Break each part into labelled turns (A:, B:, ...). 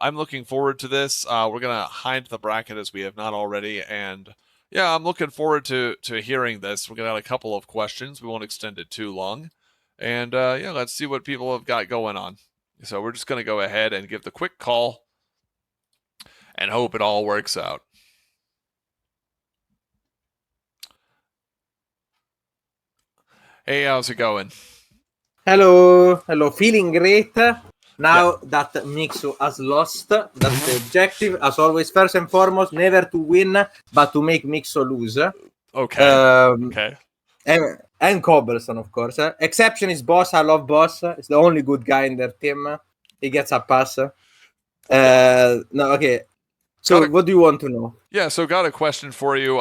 A: I'm looking forward to this. We're going to hide the bracket as we have not already. And yeah, I'm looking forward to hearing this. We're going to have a couple of questions. We won't extend it too long. And yeah, let's see what people have got going on. So we're just going to go ahead and give the quick call and hope it all works out. Hey, how's it going?
B: Hello. Feeling great. Now that Mixu has lost, that's the objective. As always, first and foremost, never to win, but to make Mixu lose.
A: Okay. Okay.
B: And Cobblestone, of course. Exception is Boss. I love Boss. It's the only good guy in their team. He gets a pass. No, okay. So what do you want to know?
A: Yeah, so got a question for you.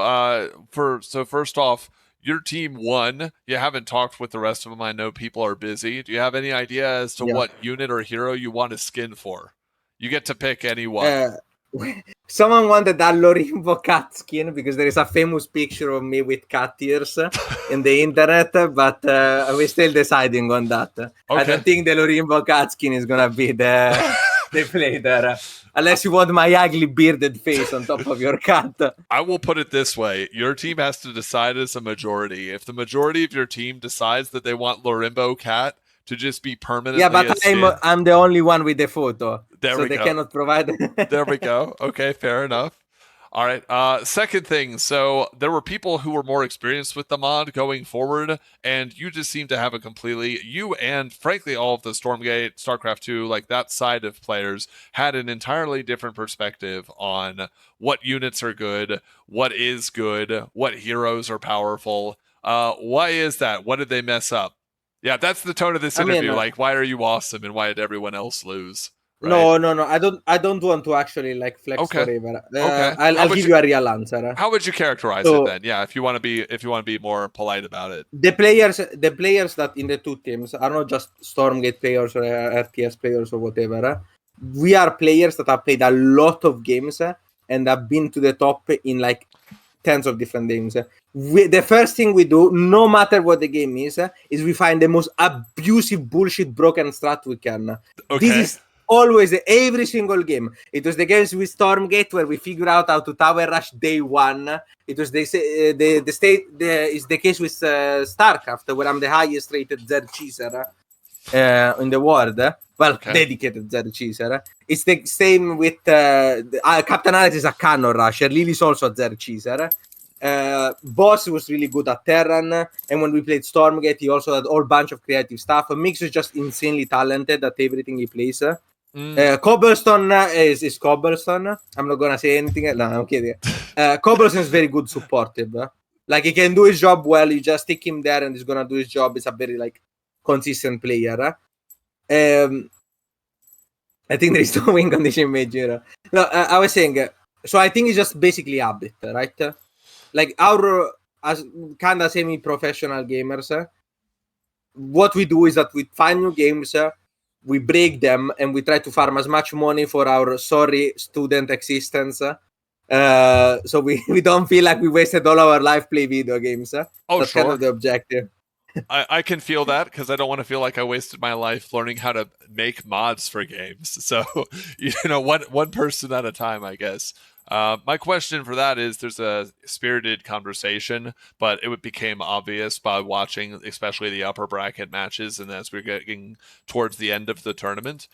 A: So first off, your team won. You haven't talked with the rest of them. I know people are busy. Do you have any idea as to what unit or hero you want to skin for? You get to pick any one.
B: Someone wanted that Lorimbo cat skin because there is a famous picture of me with cat ears in the internet, but we're still deciding on that. Okay. I don't think the Lorimbo cat skin is gonna be the play there. Unless you want my ugly bearded face on top of your cat.
A: I will put it this way. Your team has to decide as a majority. If the majority of your team decides that they want Lorimbo cat to just be permanently
B: I'm the only one with the photo.
A: So
B: they cannot provide.
A: There we go. Okay, fair enough. All right. Second thing. So there were people who were more experienced with the mod going forward, and you just seem to have a completely, you and frankly all of the Stormgate, StarCraft 2, like that side of players had an entirely different perspective on what units are good, what is good, what heroes are powerful. Why is that? What did they mess up? Yeah, that's the tone of this interview. Why are you awesome and why did everyone else lose? Right?
B: No. I don't want to actually flex forever. I'll give you a real answer.
A: How would you characterize it then? Yeah, if you want to be more polite about it.
B: The players that in the two teams are not just Stormgate players or RTS players or whatever. We are players that have played a lot of games and have been to the top in tens of different games. The first thing we do, no matter what the game is we find the most abusive bullshit broken strat we can.
A: Okay.
B: This is always every single game. It was the games with Stormgate where we figured out how to tower rush day one. It was is the case with StarCraft where I'm the highest rated Zed Chaser in the world. Dedicated Zed Chaser. It's the same with Captain Alex is a cannon rusher. Lily's also a Zed Chaser. Boss was really good at Terran, and when we played Stormgate, he also had a whole bunch of creative stuff. Mix is just insanely talented at everything he plays. Cobblestone is Cobblestone. I'm not gonna say anything. No, I'm kidding. Cobblestone is very good supportive. He can do his job well. You just stick him there, and he's gonna do his job. He's a very consistent player. I think there is no win condition major. No, I was saying. So I think it's just basically habit, right? Our as kind of semi-professional gamers, what we do is that we find new games, we break them, and we try to farm as much money for our student existence. So we don't feel like we wasted all our life play video games. That's kind of the objective.
A: I can feel that because I don't want to feel like I wasted my life learning how to make mods for games. So, one person at a time, I guess. My question for that is there's a spirited conversation, but it became obvious by watching especially the upper bracket matches and as we're getting towards the end of the tournament.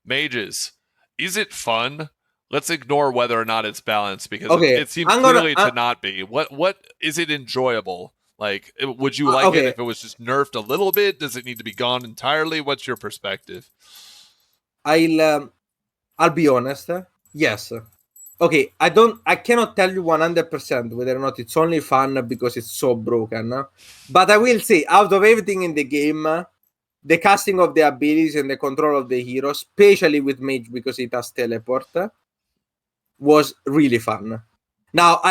A: Mages, is it fun? Let's ignore whether or not it's balanced because it seems clearly to not be. What is it enjoyable? Would you like it if it was just nerfed a little bit? Does it need to be gone entirely? What's your perspective?
B: I'll be honest. Yes. Okay, I cannot tell you 100% whether or not it's only fun because it's so broken. But I will say, out of everything in the game, the casting of the abilities and the control of the hero, especially with Mage because it has teleport, was really fun. Now,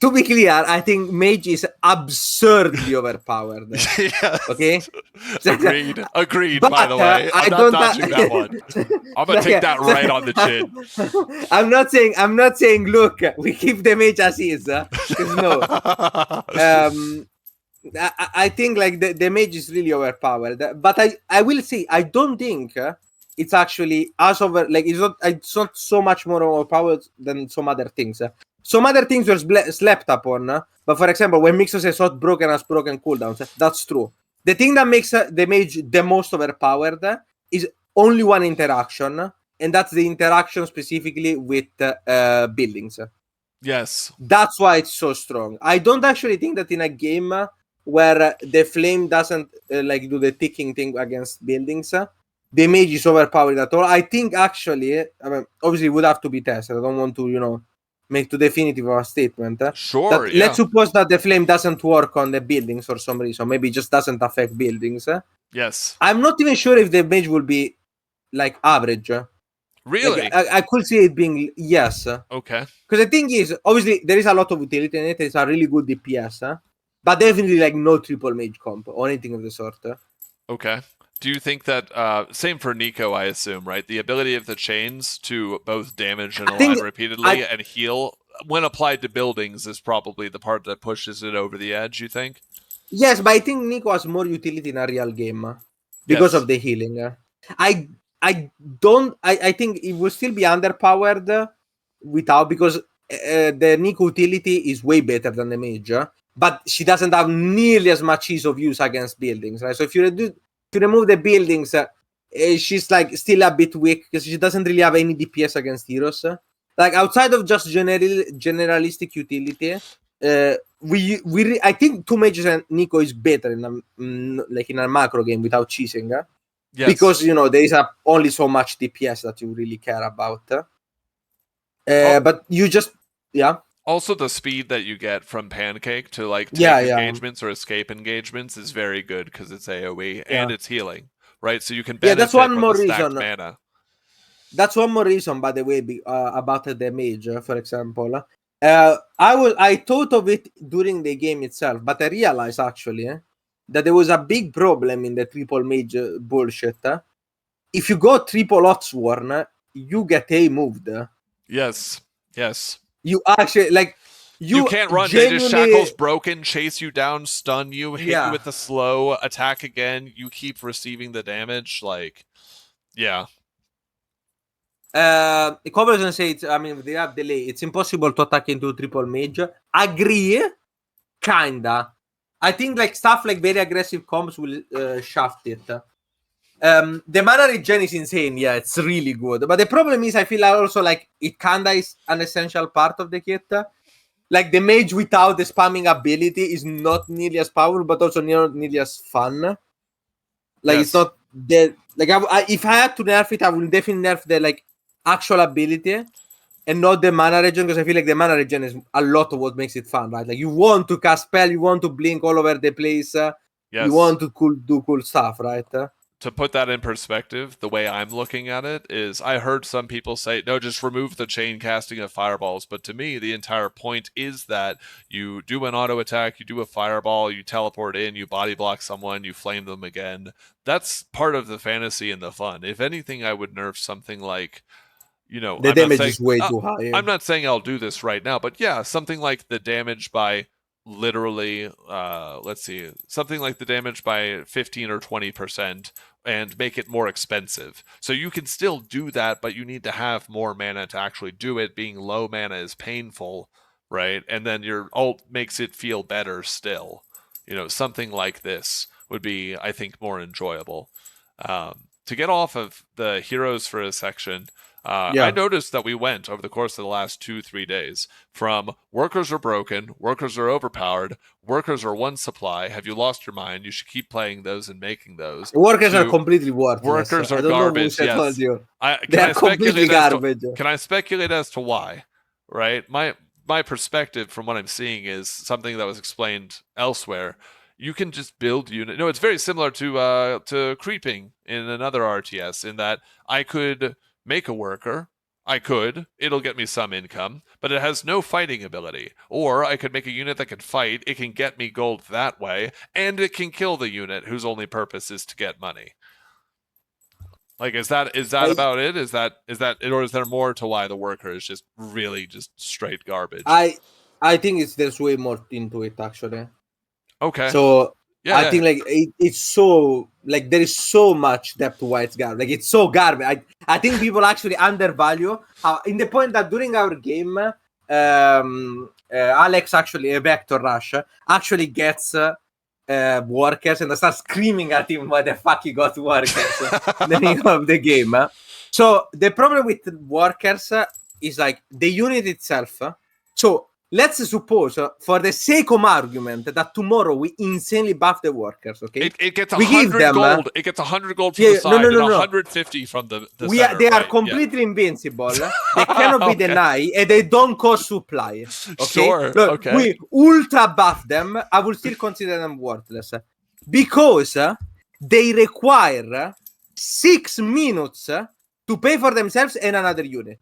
B: to be clear, I think Mage is absurdly overpowered.
A: Yes.
B: Okay?
A: Agreed, but, by the way. I'm not dodging that one. I'm going to take that right on the chin.
B: I'm not saying, look, we keep the Mage as is. No. I think the Mage is really overpowered. But I will say, I don't think it's actually as over like it's not so much more overpowered than some other things. Some other things were slept upon, but for example, when Mixu says not broken has broken cooldowns, that's true. The thing that makes the mage the most overpowered is only one interaction, and that's the interaction specifically with buildings.
A: Yes.
B: That's why it's so strong. I don't actually think that in a game where the flame doesn't like do the ticking thing against buildings, the mage is overpowered at all. I think actually, I mean, obviously, it would have to be tested. I don't want to, make too definitive of a statement.
A: Sure.
B: That, let's suppose that the flame doesn't work on the buildings for some reason. Maybe it just doesn't affect buildings.
A: Yes.
B: I'm not even sure if the mage will be like average.
A: Really?
B: Like, I could see it being yes.
A: Okay.
B: Because the thing is, obviously, there is a lot of utility in it. It's a really good DPS, but definitely like no triple mage comp or anything of the sort.
A: Okay. Do you think that same for Nico? I assume, right? The ability of the chains to both damage and align repeatedly and heal when applied to buildings is probably the part that pushes it over the edge. You think?
B: Yes, but I think Nico has more utility in a real game because of the healing. I think it will still be underpowered without, because the Nico utility is way better than the mage, but she doesn't have nearly as much ease of use against buildings, right? So if you remove the buildings, she's like still a bit weak because she doesn't really have any DPS against heroes. Like outside of just generalistic utility, I think two mages and Nico is better in a macro game without cheesing. Yes. Because there is only so much DPS that you really care about. But you just
A: Also, the speed that you get from Pancake to like take engagements or escape engagements is very good because it's AOE and it's healing, right? So you can benefit
B: that's one
A: from
B: more
A: the stacked
B: reason.
A: Mana.
B: That's one more reason, by the way, about the mage, for example. I thought of it during the game itself, but I realized actually that there was a big problem in the triple mage bullshit. If you go triple Otsworn, you get A moved.
A: Yes.
B: You actually like
A: you can't run. They just shackles broken, chase you down, stun you, hit you with the slow, attack again. You keep receiving the damage. Like,
B: Cobblestone says, they have delay. It's impossible to attack into triple mage. Agree, kinda. I think like stuff like very aggressive combos will shaft it. The mana regen is insane. Yeah, it's really good. But the problem is, I feel also like it kinda is an essential part of the kit. Like the mage without the spamming ability is not nearly as powerful, but also not nearly as fun. Like it's not the like if I had to nerf it, I would definitely nerf the like actual ability and not the mana regen, because I feel like the mana regen is a lot of what makes it fun, right? Like you want to cast spell, you want to blink all over the place, you want to do cool stuff, right?
A: To put that in perspective, the way I'm looking at it is I heard some people say, no, just remove the chain casting of fireballs. But to me, the entire point is that you do an auto attack, you do a fireball, you teleport in, you body block someone, you flame them again. That's part of the fantasy and the fun. If anything, I would nerf something like,
B: the damage is way too high.
A: I'm not saying I'll do this right now, but something like the damage by literally, something like the damage by 15 or 20%. And make it more expensive. So you can still do that, but you need to have more mana to actually do it. Being low mana is painful, right? And then your ult makes it feel better still. Something like this would be, I think, more enjoyable. To get off of the heroes for a section, I noticed that we went over the course of the last 2-3 days from workers are broken, workers are overpowered, workers are one supply. Have you lost your mind? You should keep playing those and making those.
B: Workers are completely worthless.
A: Workers are garbage. Yes.
B: They're completely garbage.
A: Can I speculate as to why? Right. My perspective from what I'm seeing is something that was explained elsewhere. You can just build unit. No, it's very similar to creeping in another RTS in that I could make a worker. It'll get me some income, but it has no fighting ability. Or I could make a unit that can fight, it can get me gold that way, and it can kill the unit whose only purpose is to get money. Like, is that about it? Is that or is there more to why the worker is just really just straight garbage?
B: I think there's way more into it actually.
A: Okay.
B: So
A: Yeah,
B: I think like it's so like there is so much depth to why it's garbage. Like it's so garbage. I think people actually undervalue how in the point that during our game, Alex actually a Vector Rush actually gets workers and I start screaming at him why the fuck he got workers in the beginning of the game. So the problem with workers is like the unit itself. So let's suppose, for the sake of argument, that tomorrow we insanely buff the workers. Okay,
A: it gets
B: we
A: 100
B: give them,
A: gold. It gets 100 gold from the side and 150 from the center.
B: They are completely invincible. They cannot be denied, and they don't cost supply. Okay,
A: sure.
B: Look, we ultra buff them. I will still consider them worthless because they require 6 minutes to pay for themselves and another unit.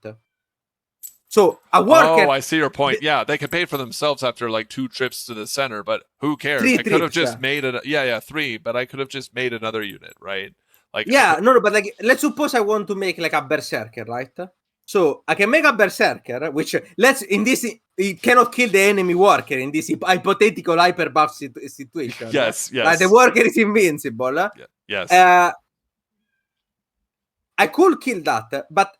B: So a worker.
A: Oh, I see your point. Yeah, they can pay for themselves after like 2 trips to the center, but who cares?
B: 3
A: I could have
B: trips,
A: just made it. Yeah, 3. But I could have just made another unit, right? Like
B: but like let's suppose I want to make like a berserker, right? So I can make a berserker, which it cannot kill the enemy worker in this hypothetical hyper buff situation.
A: Yes.
B: Like the worker is invincible.
A: Yeah, yes.
B: I could kill that, but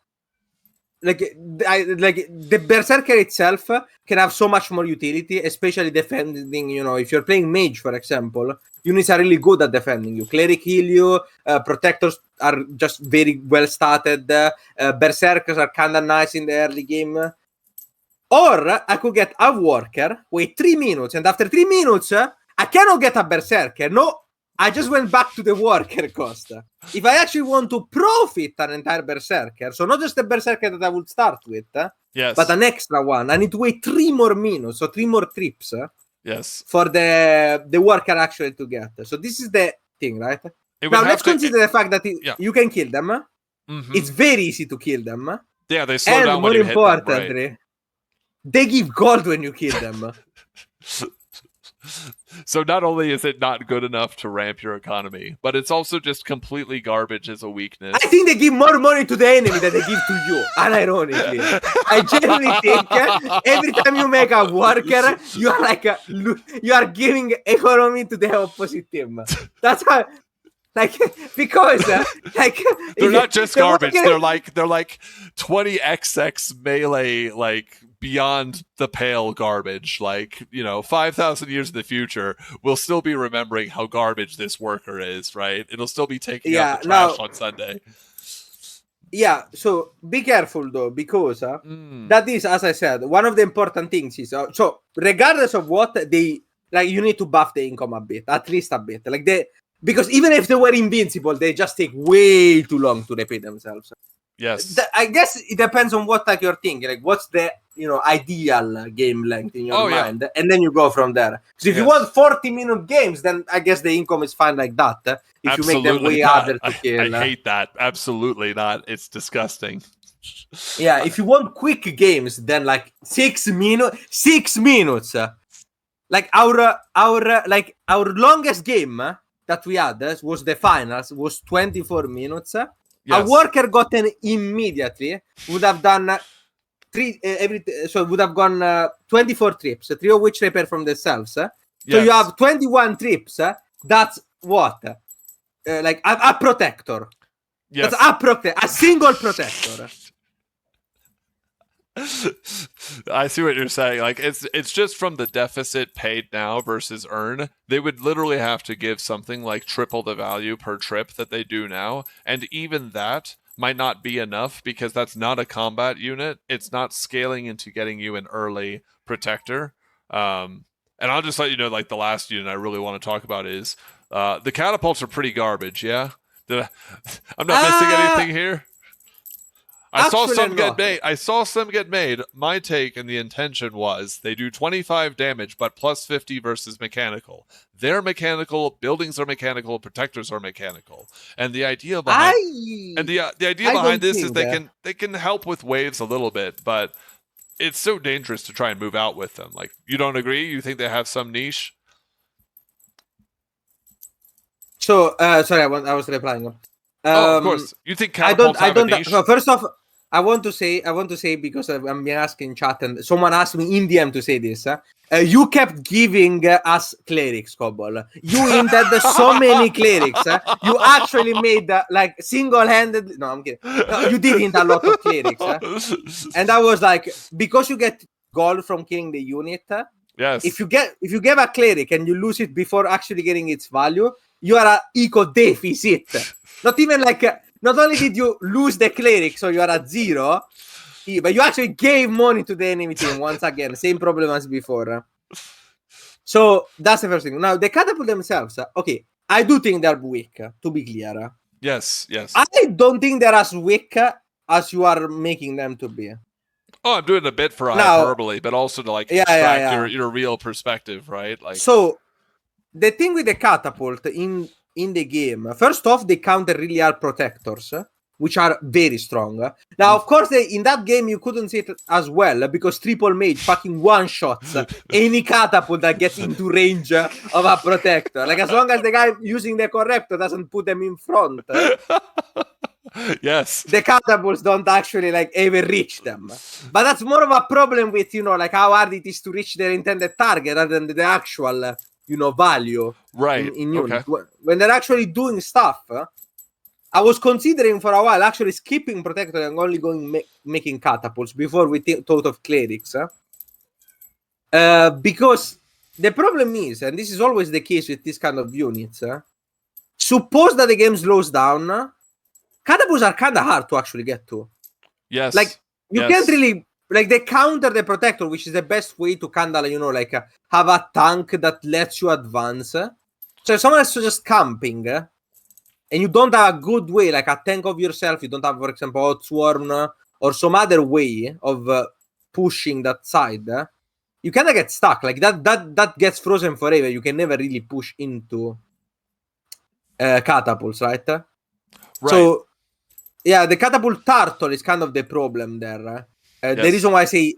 B: like the berserker itself can have so much more utility, especially defending. If you're playing mage, for example, units are really good at defending you. Cleric heal you, protectors are just very well started, berserkers are kind of nice in the early game. Or I could get a worker, wait 3 minutes, and after 3 minutes I cannot get a berserker. No, I just went back to the worker cost. If I actually want to profit an entire berserker, so not just the berserker that I would start with,
A: yes,
B: but an extra one, I need to wait 3 more minutes, so 3 more trips.
A: Yes,
B: for the worker actually to get. So this is the thing, right? Now let's consider the fact that you can kill them. Mm-hmm. It's very easy to kill them.
A: Yeah, they slow down when you hit them. More importantly,
B: right? They give gold when you kill them.
A: So not only is it not good enough to ramp your economy, but it's also just completely garbage as a weakness.
B: I think they give more money to the enemy than they give to you, unironically. I genuinely think every time you make a worker, you are like you are giving economy to the opposite team. That's how. Because
A: they're not just garbage. They're like 20xx melee, like beyond the pale garbage. 5,000 years in the future, we'll still be remembering how garbage this worker is. Right? It'll still be taking out the trash on Sunday.
B: Yeah. So be careful though, because that is, as I said, one of the important things is so regardless of what you need to buff the income a bit, at least a bit, because even if they were invincible, they just take way too long to repeat themselves.
A: Yes.
B: I guess it depends on what you're thinking. What's the ideal game length in your mind, and then you go from there. So if you want 40-minute games, then I guess the income is fine like that. If
A: Absolutely
B: you make them way harder to kill,
A: I hate that. Absolutely not. It's disgusting.
B: Yeah, if you want quick games, then 6 minutes. 6 minutes. Our longest game that we had was the finals, was 24 minutes. Yes. A worker gotten immediately would have done would have gone 24 trips, 3 of which repair from themselves. So you have 21 trips. That's what? A protector. Yes. That's a single protector.
A: I see what you're saying. It's just from the deficit paid now versus earn. They would literally have to give something like triple the value per trip that they do now, and even that might not be enough because that's not a combat unit. It's not scaling into getting you an early protector. And I'll just let you know, the last unit I really want to talk about is the catapults are pretty garbage. Yeah, I'm not missing anything here. I saw some get made. My take and the intention was they do 25 damage, but plus 50 versus mechanical. They're mechanical, buildings are mechanical, protectors are mechanical. And the idea behind this is they can help with waves a little bit, but it's so dangerous to try and move out with them. You don't agree? You think they have some niche?
B: So sorry, I was replying.
A: Of course. You think catapults have a niche?
B: First off, I want to say because I'm being asked in chat and someone asked me in DM to say this. You kept giving us clerics, Cobble. You hinted so many clerics. You actually made like single-handed. No, I'm kidding. No, you did hint a lot of clerics. And I was like, because you get gold from killing the unit.
A: Yes.
B: If you give a cleric and you lose it before actually getting its value, you are a eco deficit. Not even like. Not only did you lose the cleric, so you are at 0, but you actually gave money to the enemy team once again. Same problem as before. So that's the first thing. Now, the catapult themselves, okay, I do think they're weak, to be clear.
A: Yes.
B: I don't think they're as weak as you are making them to be.
A: Oh, I'm doing a bit for hyperbole, but also to like extract your real perspective, right? Like,
B: so the thing with the catapult in the game, first off, they counter really hard protectors, which are very strong. Now, of course, in that game, you couldn't see it as well because Triple Mage fucking one-shots any catapult that gets into range of a protector. Like, as long as the guy using the corrector doesn't put them in front.
A: Yes.
B: The catapults don't actually like ever reach them. But that's more of a problem with, like how hard it is to reach their intended target rather than the actual value in units. Okay. When they're actually doing stuff, I was considering for a while actually skipping protector and only going making catapults before we thought of clerics. Because the problem is, and this is always the case with this kind of units, suppose that the game slows down, catapults are kind of hard to actually get to.
A: Yes.
B: Like, you can't really... Like, they counter the protector, which is the best way to kind of, have a tank that lets you advance. So if someone is just camping, and you don't have a good way, like a tank of yourself, you don't have, for example, Outswarm or some other way of pushing that side, you kind of get stuck. Like, that gets frozen forever. You can never really push into catapults, right? So, yeah, the catapult turtle is kind of the problem there. Yes. The reason why I say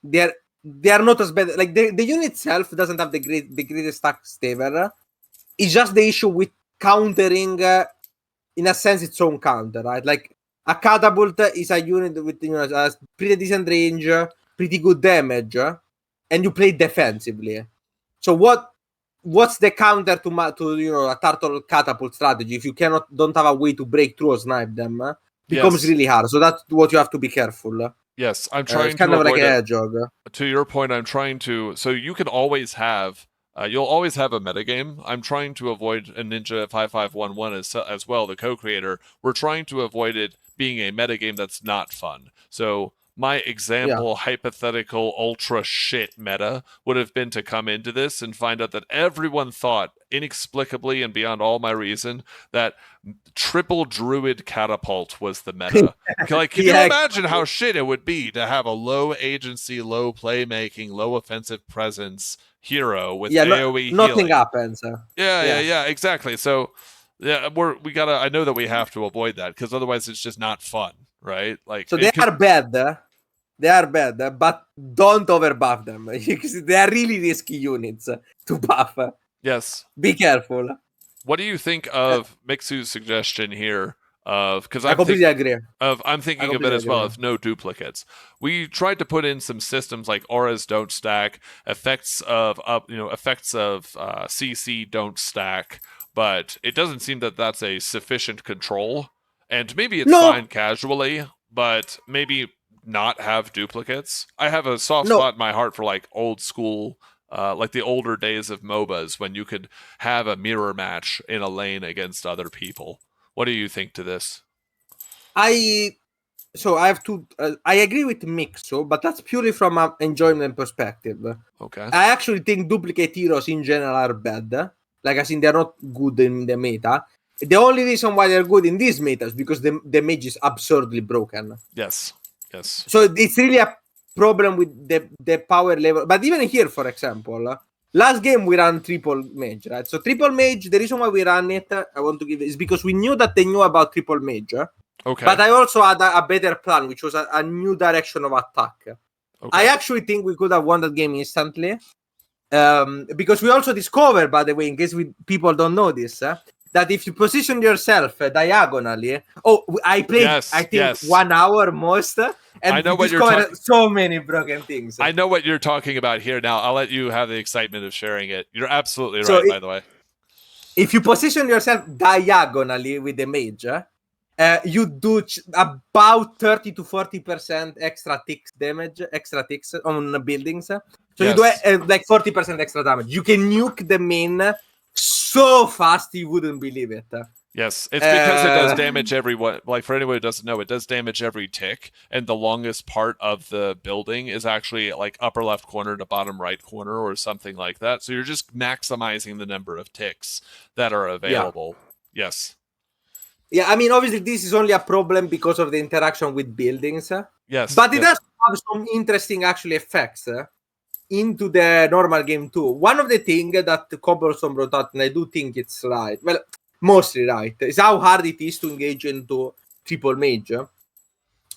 B: they are not as bad. Like the unit itself doesn't have the greatest stacks ever. It's just the issue with countering, in a sense, its own counter, right? Like a catapult is a unit with a pretty decent range, pretty good damage, and you play defensively. So what's the counter to a turtle catapult strategy if you don't have a way to break through or snipe them? Becomes really hard. So that's what you have to be careful.
A: Yes, I'm trying
B: to avoid like an hedgehog.
A: To your point, I'm trying to... So you can always have... you'll always have a metagame. I'm trying to avoid a Ninja 5511 as well, the co-creator. We're trying to avoid it being a metagame that's not fun. So my example, hypothetical, ultra shit meta would have been to come into this and find out that everyone thought, inexplicably and beyond all my reason, that triple druid catapult was the meta. Like, can you imagine how shit it would be to have a low agency, low playmaking, low offensive presence hero with AoE healing?
B: Nothing happens.
A: Yeah, exactly. So we gotta... I know that we have to avoid that because otherwise it's just not fun, right? Like,
B: so they are bad. They are bad, but don't overbuff them because they are really risky units to buff.
A: Yes.
B: Be careful.
A: What do you think of Mixu's suggestion here? Because
B: I completely agree.
A: I'm thinking of it as well. Of no duplicates. We tried to put in some systems like auras don't stack, effects of CC don't stack, but it doesn't seem that that's a sufficient control. And maybe it's fine casually, but maybe not have duplicates. I have a soft spot in my heart for like old school, like the older days of MOBAs when you could have a mirror match in a lane against other people. What do you think to this?
B: I have to... I agree with Mixu, but that's purely from an enjoyment perspective.
A: Okay.
B: I actually think duplicate heroes in general are bad. Like, I think they're not good in the meta. The only reason why they're good in these metas is because the mage is absurdly broken.
A: Yes.
B: So it's really a problem with the power level. But even here, for example, last game we ran triple mage, right? So triple mage, the reason why we ran it, I want to give it, is because we knew that they knew about triple mage.
A: Okay.
B: But I also had a better plan, which was a new direction of attack. Okay. I actually think we could have won that game instantly. Because we also discovered, by the way, in case people don't know this, that if you position yourself diagonally, I played, I think 1 hour most, and
A: I know
B: we discovered so many broken things.
A: I know what you're talking about here. Now I'll let you have the excitement of sharing it. You're absolutely right, by the way.
B: If you position yourself diagonally with the mage, you do about 30 to 40% extra ticks damage, extra ticks on buildings. So you do like 40% extra damage. You can nuke them in so fast you wouldn't believe it.
A: Yes, it's because it does damage like for anyone who doesn't know, it does damage every tick, and the longest part of the building is actually like upper left corner to bottom right corner or something like that. So you're just maximizing the number of ticks that are available. Yeah. Yes.
B: Yeah, I mean, obviously this is only a problem because of the interaction with buildings.
A: Yes.
B: But it does have some interesting actually effects into the normal game too. One of the things that Cobblestone brought out, and I do think it's right, well, mostly right, is how hard it is to engage into triple mage.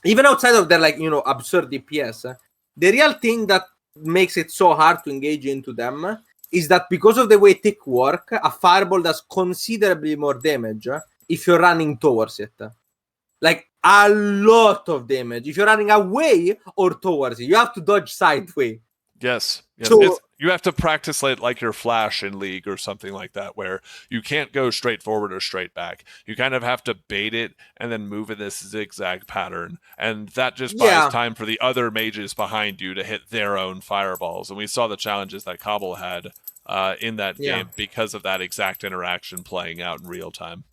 B: Even outside of their, like, you know, absurd DPS, the real thing that makes it so hard to engage into them is that because of the way tick work, a fireball does considerably more damage if you're running towards it. Like, a lot of damage. If you're running away or towards it, you have to dodge sideways.
A: Yes. So, you have to practice like your flash in League or something like that, where you can't go straight forward or straight back. You kind of have to bait it and then move in this zigzag pattern. And that just buys time for the other mages behind you to hit their own fireballs. And we saw the challenges that Cobble had in that game because of that exact interaction playing out in real time.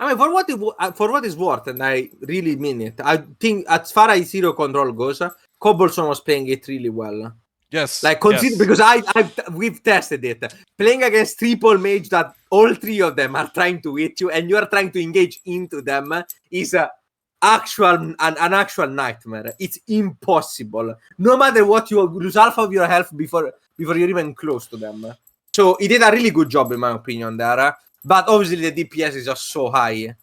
B: I mean, for what it's worth, and I really mean it, I think as far as zero control goes, Cobblestone was playing it really well.
A: Yes,
B: like because we've tested it. Playing against triple mage that all three of them are trying to hit you, and you are trying to engage into them is an actual nightmare. It's impossible. No matter what, you lose half of your health before you're even close to them. So he did a really good job, in my opinion, there. But obviously the DPS is just so high.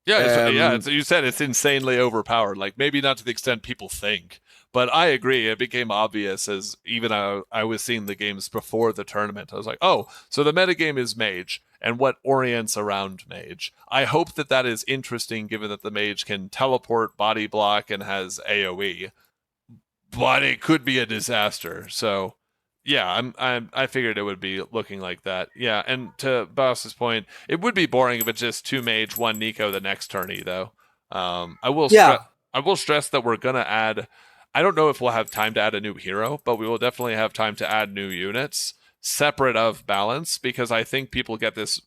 A: You said it's insanely overpowered. Like, maybe not to the extent people think, but I agree. It became obvious as even I was seeing the games before the tournament. I was like, oh, so the metagame is Mage and what orients around Mage. I hope that is interesting, given that the Mage can teleport, body block, and has AoE. But it could be a disaster. So yeah, I figured it would be looking like that. Yeah, and to Boss's point, it would be boring if it's just 2 Mage, 1 Nico the next tourney, though. I will stress that we're gonna add. I don't know if we'll have time to add a new hero, but we will definitely have time to add new units separate of balance, because I think people get this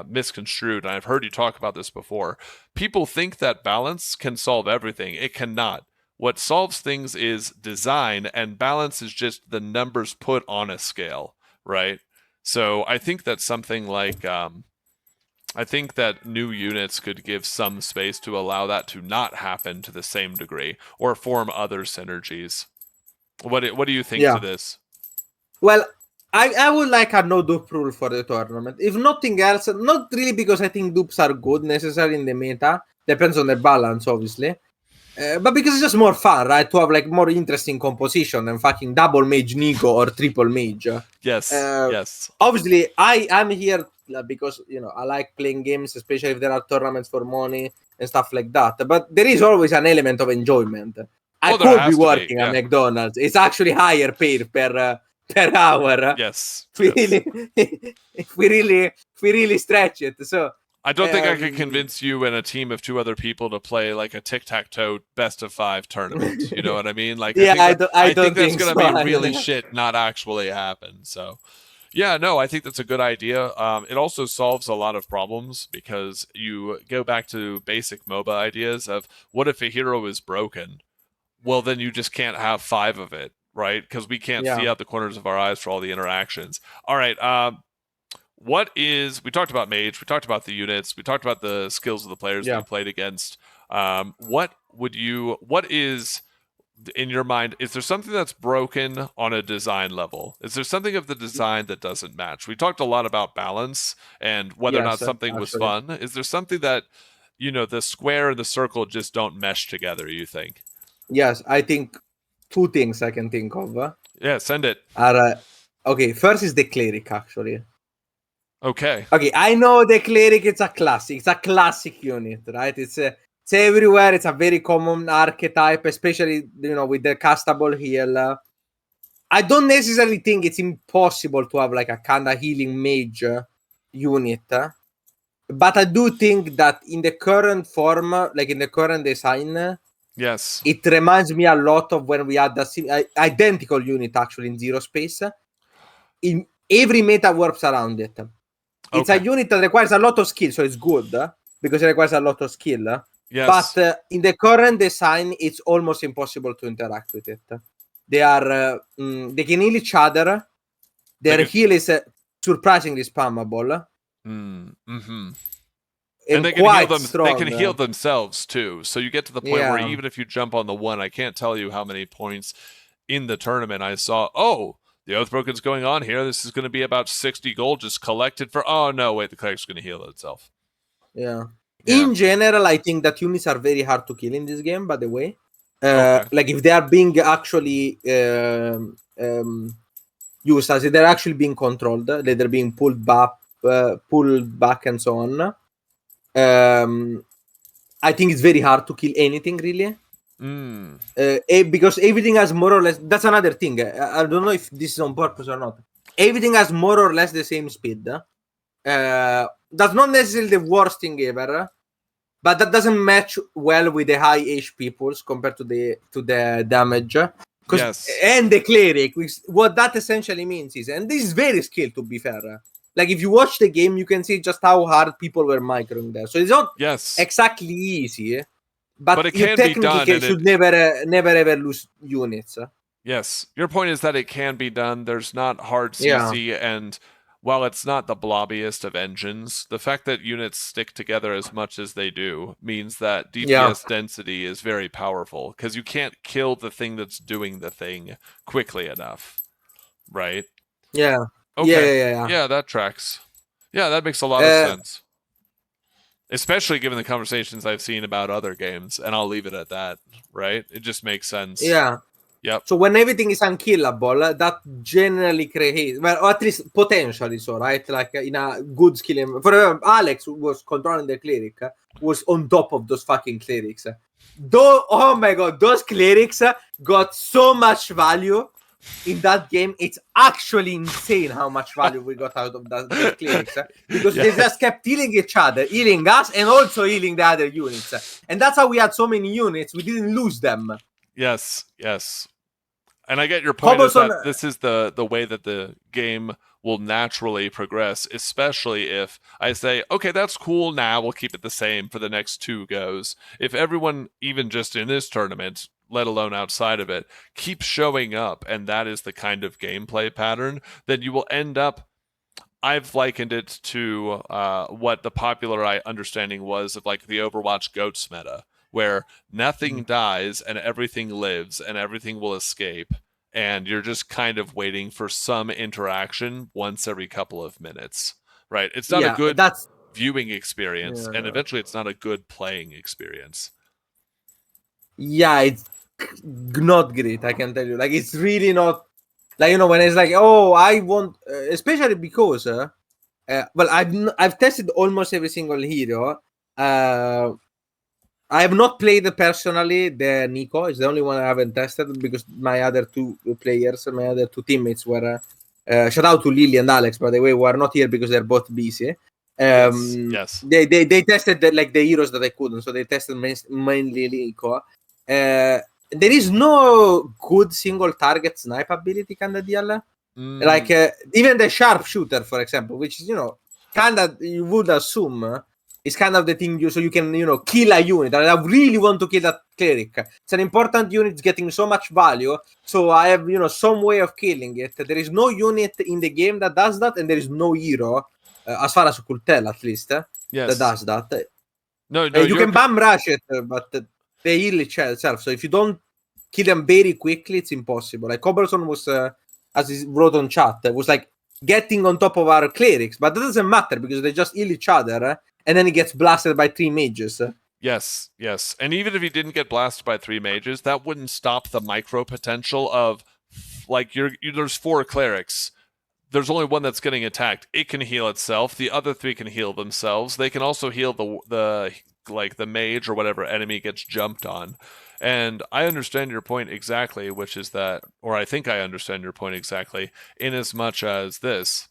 A: misconstrued, and I've heard you talk about this before. People think that balance can solve everything. It cannot. What solves things is design, and balance is just the numbers put on a scale, right? So I think that something like, I think that new units could give some space to allow that to not happen to the same degree, or form other synergies. What do you think to this?
B: Well, I would like a no dupe rule for the tournament. If nothing else, not really because I think dupes are good necessarily in the meta. Depends on the balance, obviously. But because it's just more fun, right? To have like more interesting composition than fucking double mage Nico or triple mage.
A: Yes, yes.
B: Obviously, I'm here because, you know, I like playing games, especially if there are tournaments for money and stuff like that. But there is always an element of enjoyment. I could be working at McDonald's. It's actually higher paid per hour.
A: Yes.
B: If we really stretch it. So
A: I don't think I could convince you and a team of 2 other people to play like a tic-tac-toe best-of-5 tournament. You know what I mean? Like, I think that's going to be really shit, not actually happen. So, yeah, no, I think that's a good idea. It also solves a lot of problems, because you go back to basic MOBA ideas of, what if a hero is broken? Well, then you just can't have 5 of it, right? Because we can't see out the corners of our eyes for all the interactions. All right, we talked about Mage, we talked about the units, we talked about the skills of the players that you played against. What is, in your mind, is there something that's broken on a design level? Is there something of the design that doesn't match? We talked a lot about balance and whether or not something was fun. Is there something that, you know, the square and the circle just don't mesh together, you think?
B: Yes, I think 2 things I can think of.
A: Yeah, send it.
B: Okay, first is the Cleric, actually.
A: Okay.
B: Okay, I know the Cleric, it's a classic unit, right? It's everywhere. It's a very common archetype, especially with the castable heal. I don't necessarily think it's impossible to have like a kind of healing mage unit, but I do think that in the current form, like in the current design,
A: yes,
B: it reminds me a lot of when we had the identical unit actually in Zero Space. In every meta works around it. It's a unit that requires a lot of skill, so it's good because it requires a lot of skill.
A: Yes.
B: But in the current design, it's almost impossible to interact with it. They are they can heal each other. Their heal is surprisingly spammable.
A: Mm-hmm.
B: And
A: they
B: can
A: heal them.
B: strong.
A: They can heal themselves too. So you get to the point where even if you jump on the one, I can't tell you how many points in the tournament I saw. Oh, the Oathbroken's going on here. This is going to be about 60 gold just collected for. Oh no, wait, the Cleric's going to heal itself.
B: Yeah. In general, I think that units are very hard to kill in this game. By the way, like if they are being actually used as they're actually being controlled, they're being pulled back, and so on. I think it's very hard to kill anything really. Because everything has more or less. That's another thing. I don't know if this is on purpose or not. Everything has more or less the same speed. That's not necessarily the worst thing ever, but that doesn't match well with the high HP pulls compared to the damage.
A: Yes.
B: And the Cleric, what that essentially means is, and this is very skilled to be fair. Like if you watch the game, you can see just how hard people were microing there. So it's not exactly easy, but
A: it can be done.
B: You should never ever lose units.
A: Yes, your point is that it can be done. There's not hard CC, and while it's not the blobbiest of engines, the fact that units stick together as much as they do means that DPS density is very powerful, because you can't kill the thing that's doing the thing quickly enough, right?
B: Yeah.
A: Okay. Yeah, that tracks. Yeah, that makes a lot of sense. Especially given the conversations I've seen about other games, and I'll leave it at that, right? It just makes sense.
B: Yeah.
A: Yep.
B: So when everything is unkillable, that generally creates, well, or at least potentially so, right? Like in a good skilling. For example, Alex, who was controlling the Cleric, was on top of those fucking Clerics. Oh my god, those Clerics got so much value in that game. It's actually insane how much value we got out of those Clerics, because they just kept healing each other, healing us, and also healing the other units. And that's how we had so many units. We didn't lose them.
A: Yes. And I get your point is that this is the way that the game will naturally progress, especially if I say, okay, that's cool now, we'll keep it the same for the next 2 goes. If everyone, even just in this tournament, let alone outside of it, keeps showing up, and that is the kind of gameplay pattern, then you will end up, I've likened it to what the popular understanding was of like the Overwatch GOATS meta, where nothing dies and everything lives and everything will escape, and you're just kind of waiting for some interaction once every couple of minutes, right? It's not a good viewing experience, and eventually it's not a good playing experience.
B: Yeah, it's not great, I can tell you. Like, it's really not, like, when it's like, oh, I want, especially because, well, I've tested almost every single hero. I have not played personally the Nico. It's the only one I haven't tested because my other 2 players, my other 2 teammates were. Shout out to Lily and Alex, by the way, who are not here because they're both busy.
A: Yes.
B: They tested the heroes that I couldn't, so they tested mainly Nico. There is no good single target snipe ability kind of deal. Like even the Sharpshooter, for example, which is kind of, you would assume. It's kind of the thing so you can, kill a unit. And I really want to kill that Cleric. It's an important unit, it's getting so much value. So I have, some way of killing it. There is no unit in the game that does that, and there is no hero, as far as I could tell at least, that does that.
A: No,
B: you can bum rush it, but they heal itself. So if you don't kill them very quickly, it's impossible. Like Cobblestone was, as he wrote on chat, was like getting on top of our Clerics, but that doesn't matter because they just heal each other. And then he gets blasted by 3 mages.
A: Yes. And even if he didn't get blasted by 3 mages, that wouldn't stop the micro potential of, like, there's 4 clerics. there's only one that's getting attacked. It can heal itself. The other 3 can heal themselves. They can also heal the mage or whatever enemy gets jumped on. And I understand your point exactly, which is that, or I think I understand your point exactly, in as much as this.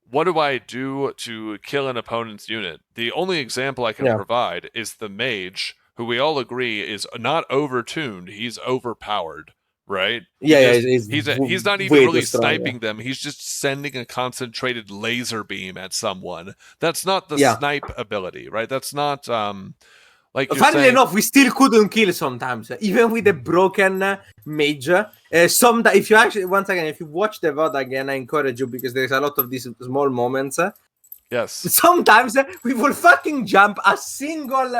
A: What do I do to kill an opponent's unit? The only example I can provide is the mage, who we all agree is not overtuned. He's overpowered, right? He's not even really sniping them. He's just sending a concentrated laser beam at someone. That's not the snipe ability, right? That's not like
B: funnily enough, we still couldn't kill sometimes, even with the broken mage. Sometimes, if you actually, once again, if you watch the VOD again, I encourage you, because there's a lot of these small moments.
A: Yes.
B: Sometimes we will fucking jump a single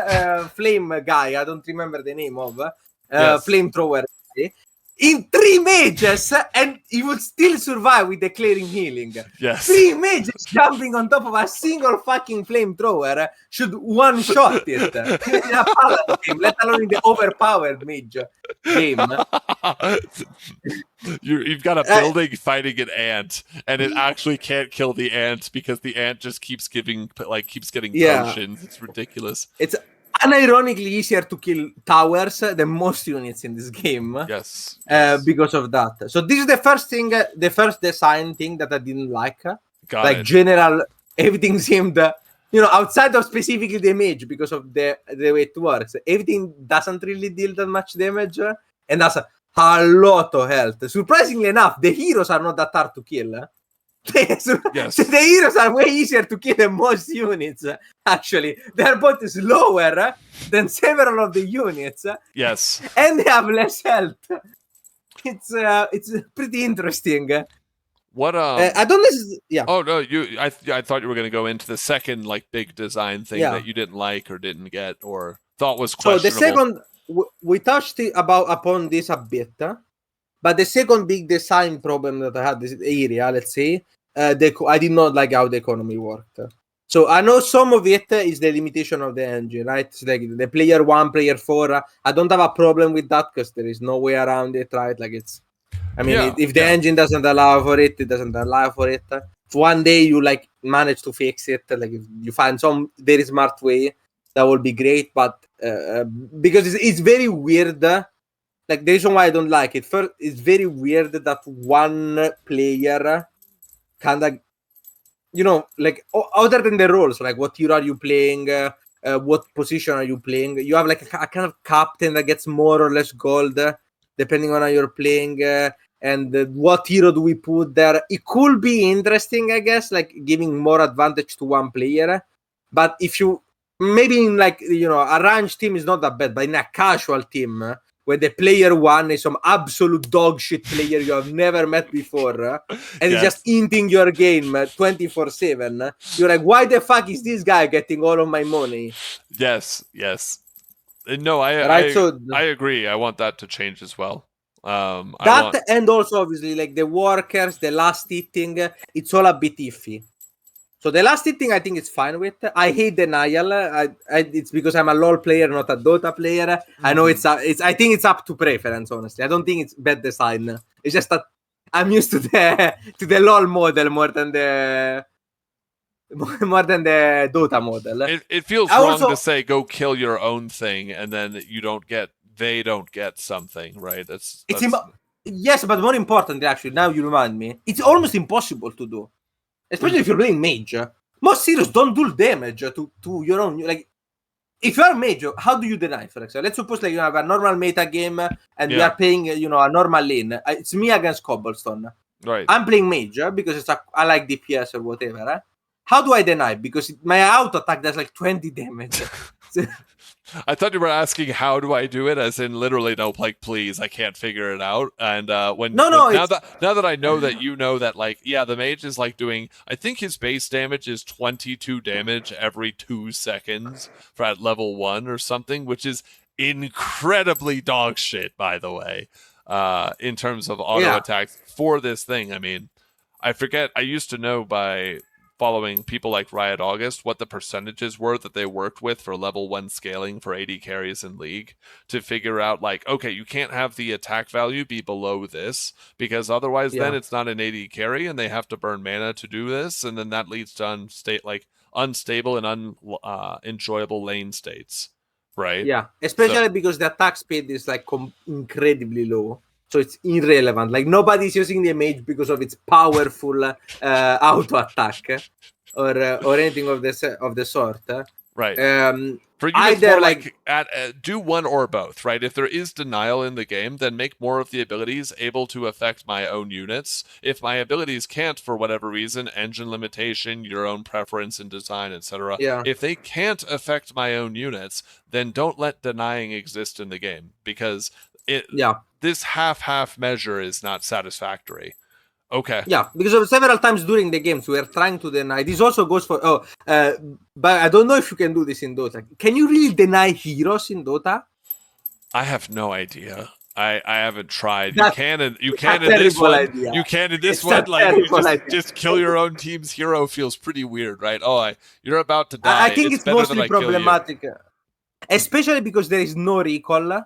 B: flame guy. I don't remember the name of flamethrower. In 3 mages, and he would still survive with the clearing healing.
A: Yes.
B: 3 mages jumping on top of a single fucking flamethrower should one-shot it. In a paladin game, let alone in the overpowered mage game.
A: You've got a building fighting an ant, and it actually can't kill the ant because the ant just keeps getting potions. It's ridiculous. It's
B: unironically easier to kill towers than most units in this game.
A: Yes.
B: Because of that. So this is the first thing, the first design thing that I didn't like. General, everything seemed, outside of specifically the mage, because of the way it works, everything doesn't really deal that much damage, and that's a lot of health. Surprisingly enough, the heroes are not that hard to kill. Yes. The heroes are way easier to kill than most units, actually. Their both is lower than several of the units.
A: Yes.
B: And they have less health. It's pretty interesting.
A: What
B: I don't
A: Oh no, I thought you were going to go into the second big design thing that you didn't like or didn't get or thought was questionable.
B: So the second, we touched upon this a bit, but the second big design problem that I had this area, let's say, I did not like how the economy worked. So I know some of it is the limitation of the engine, right? It's like the player 1, player 4. I don't have a problem with that because there is no way around it, right? If the engine doesn't allow for it, it doesn't allow for it. If one day you manage to fix it, if you find some very smart way, that would be great. But because it's very weird. The reason why I don't like it, first, it's very weird that one player kind of, other than the roles, what hero are you playing, what position are you playing, you have a kind of captain that gets more or less gold depending on how you're playing, and what hero do we put there. It could be interesting, I guess, giving more advantage to one player. But if you maybe in a range team is not that bad, but in a casual team where the player 1 is some absolute dog shit player you have never met before, and he's just inting your game 24/7, you're like, why the fuck is this guy getting all of my money?
A: Yes. No, I agree. I want that to change as well.
B: And also obviously the workers, the last hitting, it's all a bit iffy. So the last thing I think is fine with. I hate denial. It's because I'm a LoL player, not a Dota player. Mm-hmm. I know it's. I think it's up to preference. Honestly, I don't think it's bad design. It's just that I'm used to the LoL model more than the Dota model.
A: It feels wrong to say go kill your own thing and then they don't get something, right?
B: Yes, but more importantly, actually, now you remind me, it's almost impossible to do. Especially if you're playing mage. Most heroes don't do damage to your own. If you're a mage, how do you deny, for example? Let's suppose you have a normal meta game and we are playing, a normal lane. It's me against Cobblestone.
A: Right.
B: I'm playing mage because I like DPS or whatever. How do I deny? Because my auto attack does 20 damage.
A: I thought you were asking how do I do it, as in literally no, please, I can't figure it out. And now that I know that the mage is doing, I think his base damage is 22 damage every 2 seconds for at level 1 or something, which is incredibly dog shit, by the way, in terms of auto attacks for this thing. I mean, I forget. I used to know by following people like Riot August, what the percentages were that they worked with for level 1 scaling for AD carries in League to figure out, like, okay, you can't have the attack value be below this because otherwise then it's not an AD carry and they have to burn mana to do this, and then that leads to unstable and unenjoyable lane states, right?
B: Yeah, especially because the attack speed is like incredibly low. So it's irrelevant. Like nobody's using the Mage because of its powerful auto attack or anything of the sort.
A: Right. For you, it's
B: either
A: more like do one or both, right? If there is denial in the game, then make more of the abilities able to affect my own units. If my abilities can't, for whatever reason, engine limitation, your own preference and design, etc.
B: Yeah.
A: If they can't affect my own units, then don't let denying exist in the game, because this half-half measure is not satisfactory. Okay.
B: Yeah, because several times during the games we are trying to deny. This also goes for but I don't know if you can do this in Dota. Can you really deny heroes in Dota?
A: I have no idea. I haven't tried.
B: You
A: can in this one. Idea. You can in this one. Like just kill your own team's hero feels pretty weird, right? Oh, you're about to die.
B: I think it's mostly problematic, especially because there is no recall.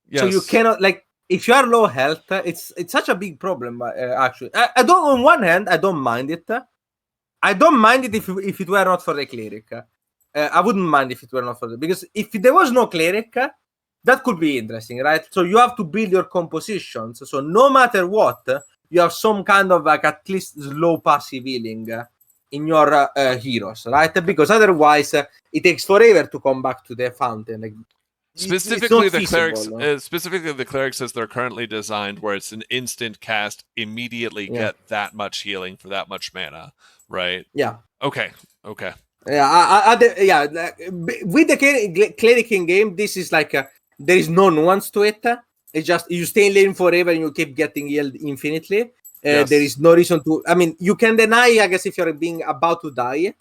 B: Yes. So you cannot, like, if you are low health, it's such a big problem. Actually, I don't. On one hand, I don't mind it. I don't mind it if it were not for the Cleric. I wouldn't mind if it were not for the, because if there was no Cleric, that could be interesting, right? So you have to build your compositions. So no matter what, you have some kind of like at least low passive healing in your heroes, right? Because otherwise, it takes forever to come back to the fountain. Like,
A: specifically the Clerics, specifically the Clerics as they're currently designed, where it's an instant cast, immediately get that much healing for that much mana, right?
B: Yeah.
A: Okay.
B: Yeah. With the Cleric in game, this is like there is no nuance to it. It's just you stay in lane forever and you keep getting healed infinitely. There is no reason to. I mean, you can deny, I guess, if you're being about to die,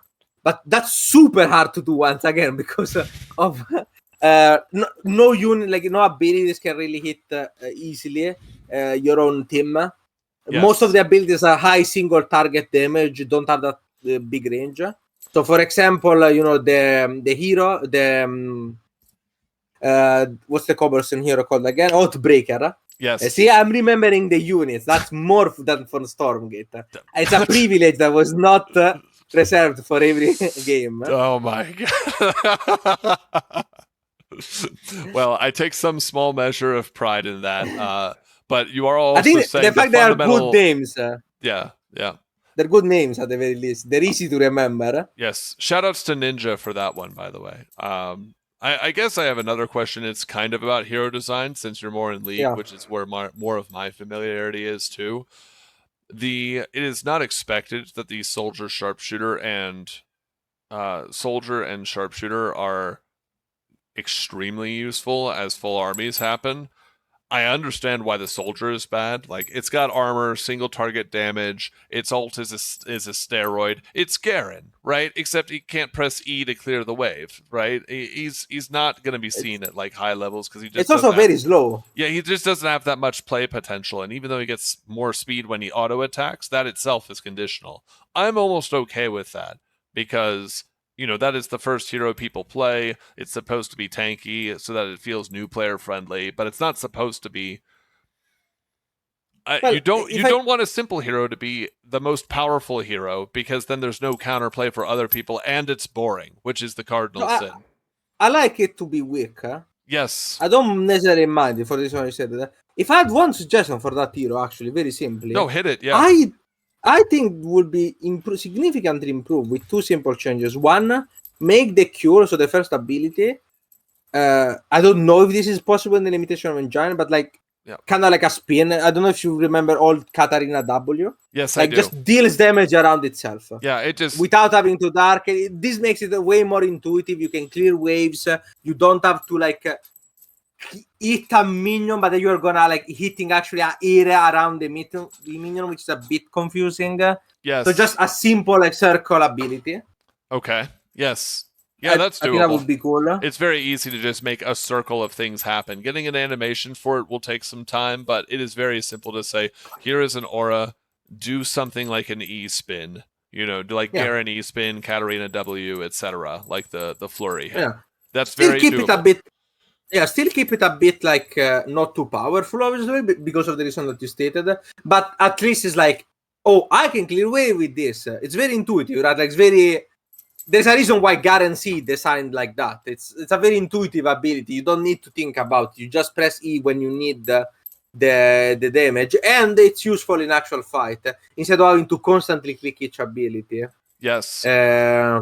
B: but that's super hard to do once again because of. No unit, like no abilities can really hit easily your own team. Yes. Most of the abilities are high single target damage, don't have that big range. So, for example, the hero, what's the Cobblestone hero called again? Oathbreaker.
A: Yes.
B: See, I'm remembering the units. That's more than for Stormgate. It's a privilege that was not reserved for every game.
A: Oh my god. Well, I take some small measure of pride in that, but you are also saying
B: the fact they are good names.
A: Yeah.
B: They're good names at the very least. They're easy to remember.
A: Yes. Shoutouts to Ninja for that one, by the way. I guess I have another question. It's kind of about hero design, since you're more in League, which is where more of my familiarity is too. It is not expected that the Soldier and Sharpshooter are extremely useful as full armies happen. I understand why the Soldier is bad. Like, it's got armor, single target damage, its ult is a steroid. It's Garen, right? Except he can't press E to clear the wave, right? He's not going to be seen at like high levels because he just.
B: It's also very slow.
A: Yeah, he just doesn't have that much play potential, and even though he gets more speed when he auto attacks, that itself is conditional. I'm almost okay with that because. That is the first hero people play. It's supposed to be tanky so that it feels new player friendly, but it's not supposed to be. You don't want a simple hero to be the most powerful hero, because then there's no counterplay for other people and it's boring, which is the cardinal sin.
B: I like it to be weak.
A: Yes.
B: I don't necessarily mind it for this one. I said that. If I had one suggestion for that hero, actually, very simply.
A: No, hit it. Yeah.
B: I think would be significantly improved with two simple changes. One, make the cure, so the first ability. I don't know if this is possible in the limitation of engine, but like kind of like a spin. I don't know if you remember old Katarina W.
A: Yes,
B: like
A: I do.
B: Just deals damage around itself.
A: Yeah, it just
B: without having to dark. This makes it way more intuitive. You can clear waves. You don't have to like. Hit a minion, but you're gonna like hitting actually an area around the minion, which is a bit confusing.
A: Yes.
B: So just a simple like circle ability.
A: Okay. Yes. Yeah, that's doable.
B: I think that would be cool.
A: It's very easy to just make a circle of things happen. Getting an animation for it will take some time, but it is very simple to say, here is an aura, do something like an E spin. like Garen E spin, Katarina W, etc. Like the flurry hit.
B: Yeah.
A: That's
B: Still
A: very
B: keep
A: doable.
B: it a bit. Yeah, still keep it a bit like not too powerful, obviously, because of the reason that you stated. But at least it's like, oh, I can clear away with this. It's very intuitive, right? Like it's very. There's a reason why Garen C designed like that. It's a very intuitive ability. You don't need to think about it. You just press E when you need the damage, and it's useful in actual fight instead of having to constantly click each ability.
A: Yes.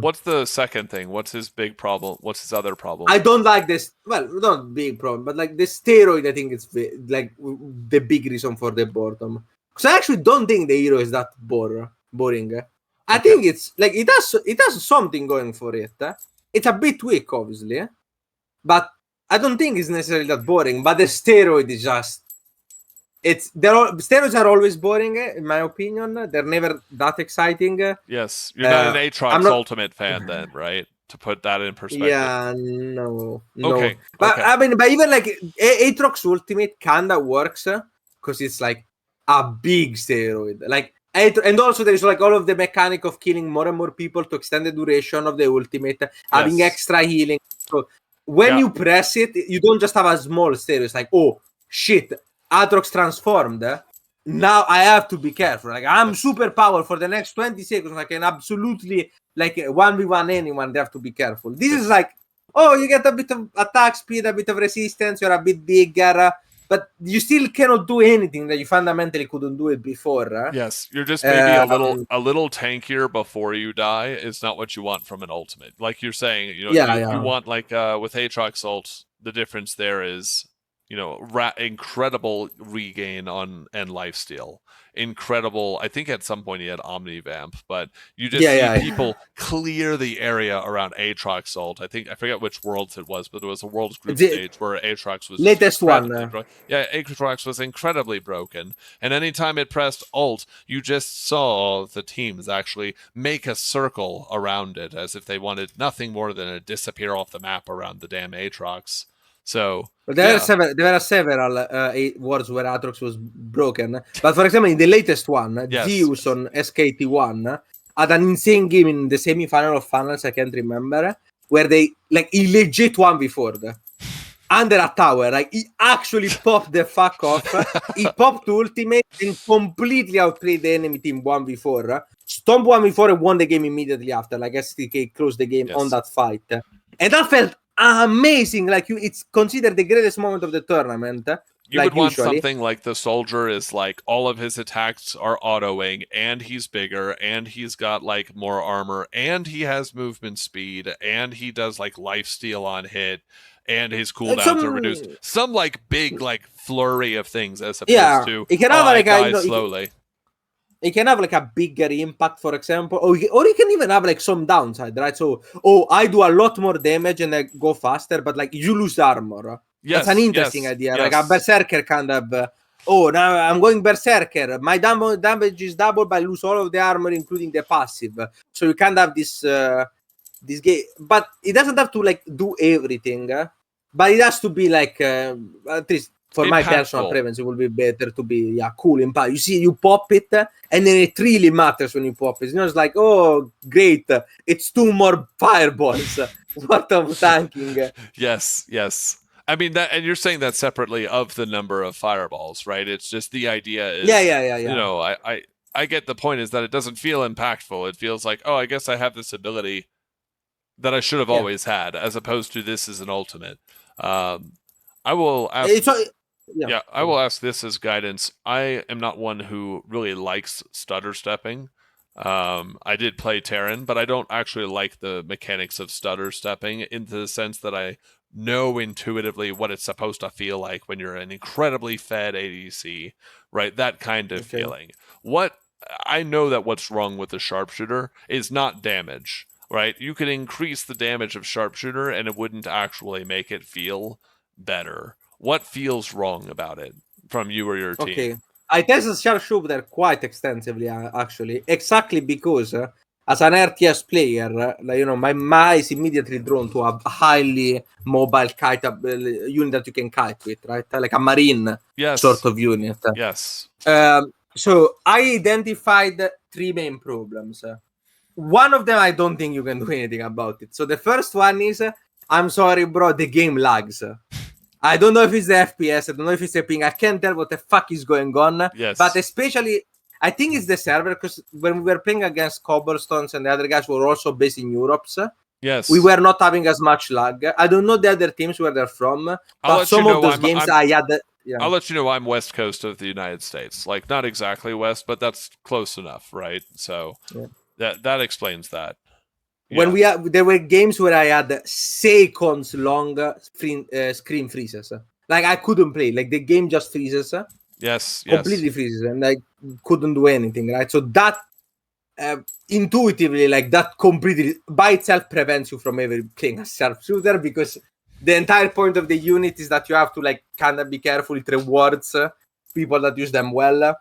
A: What's the second thing? What's his big problem? What's his other problem?
B: I don't like this. Well, not big problem, but like the steroid, I think it's like the big reason for the boredom. Because I actually don't think the hero is that boring. I think it's like it has something going for it. It's a bit weak, obviously, but I don't think it's necessarily that boring. But the steroid is just. Steroids are always boring, in my opinion. They're never that exciting.
A: Yes, you're not an Aatrox Ultimate fan, then, right? To put that in perspective.
B: Yeah, no.
A: Okay,
B: but I mean, but even like Aatrox Ultimate kinda works because it's like a big steroid. Like, and also there's like all of the mechanic of killing more and more people to extend the duration of the ultimate, having extra healing. So when you press it, you don't just have a small steroid. It's like, oh shit. Aatrox transformed. Now I have to be careful. Like I'm super powerful for the next 20 seconds. I can absolutely like 1v1 anyone. They have to be careful. This is like, oh, you get a bit of attack speed, a bit of resistance. You're a bit bigger, but you still cannot do anything that you fundamentally couldn't do it before.
A: Yes, you're just maybe a little tankier before you die. Is not what you want from an ultimate. Like you're saying, you want like with Aatrox ult. The difference there is. Incredible regain on and lifesteal. Incredible. I think at some point he had Omnivamp, but you just see people clear the area around Aatrox ult. I forget which worlds it was, but there was a world's group stage where Aatrox was
B: latest one.
A: Aatrox was incredibly broken, and anytime it pressed ult, you just saw the teams actually make a circle around it as if they wanted nothing more than to disappear off the map around the damn Aatrox. So
B: there are several words where Aatrox was broken, but for example, in the latest one, Zeus on SKT1 had an insane game in the semi-final of finals. I can't remember where they he legit 1v4'd under a tower. Like he actually popped the fuck off. He popped ultimate and completely outplayed the enemy team 1v4. Stomp 1v4 and won the game immediately after. Like STK closed the game on that fight, and that felt amazing. Like it's considered the greatest moment of the tournament.
A: You would want something like the soldier is like all of his attacks are autoing, and he's bigger, and he's got like more armor, and he has movement speed, and he does like lifesteal on hit, and his cooldowns are reduced. Some like big like flurry of things as opposed to
B: it can have like
A: slowly.
B: It can have like a bigger impact, for example, or you can even have like some downside, right? So, I do a lot more damage and I go faster, but like you lose armor. That's an interesting idea. Like a berserker kind of. Now I'm going berserker. My damage is double, but I lose all of the armor, including the passive. So you can't have this game, but it doesn't have to like do everything. But it has to be like at least. For my personal preference, it will be better to be cool in power. You see, you pop it, and then it really matters when you pop it. It's like, oh, great, it's 2 more fireballs. What of tanking?
A: Yes. I mean that, and you're saying that separately of the number of fireballs, right? It's just the idea is, I get the point is that it doesn't feel impactful. It feels like, oh, I guess I have this ability that I should have always had, as opposed to this is an ultimate. I will ask. I will ask this as guidance. I am not one who really likes stutter stepping. I did play Terran, but I don't actually like the mechanics of stutter stepping in the sense that I know intuitively what it's supposed to feel like when you're an incredibly fed ADC, right? That kind of feeling. I know that what's wrong with the Sharpshooter is not damage, right? You could increase the damage of Sharpshooter and it wouldn't actually make it feel better. What feels wrong about it from you or your team?
B: Okay, I tested Sharpshooter quite extensively, actually, exactly because as an RTS player, my mind is immediately drawn to a highly mobile kite unit that you can kite with, right? Like a marine sort of unit.
A: Yes.
B: So I identified 3 main problems. one of them, I don't think you can do anything about it. So the first one is, I'm sorry, bro, the game lags. I don't know if it's the FPS, I don't know if it's the ping, I can't tell what the fuck is going on.
A: Yes.
B: But especially, I think it's the server, because when we were playing against Cobblestones and the other guys were also based in Europe,
A: yes,
B: we were not having as much lag. I don't know the other teams where they're from, but some of those games I had...
A: I'll let you know I'm west coast of the United States. Like, not exactly west, but that's close enough, right? So that explains that.
B: When there were games where I had seconds long screen freezes. Like, I couldn't play. Like, the game just freezes.
A: Yes.
B: Completely freezes, and I couldn't do anything, right? So that intuitively, like, that completely by itself prevents you from ever playing a sharpshooter, because the entire point of the unit is that you have to, like, kind of be careful. It rewards people that use them well.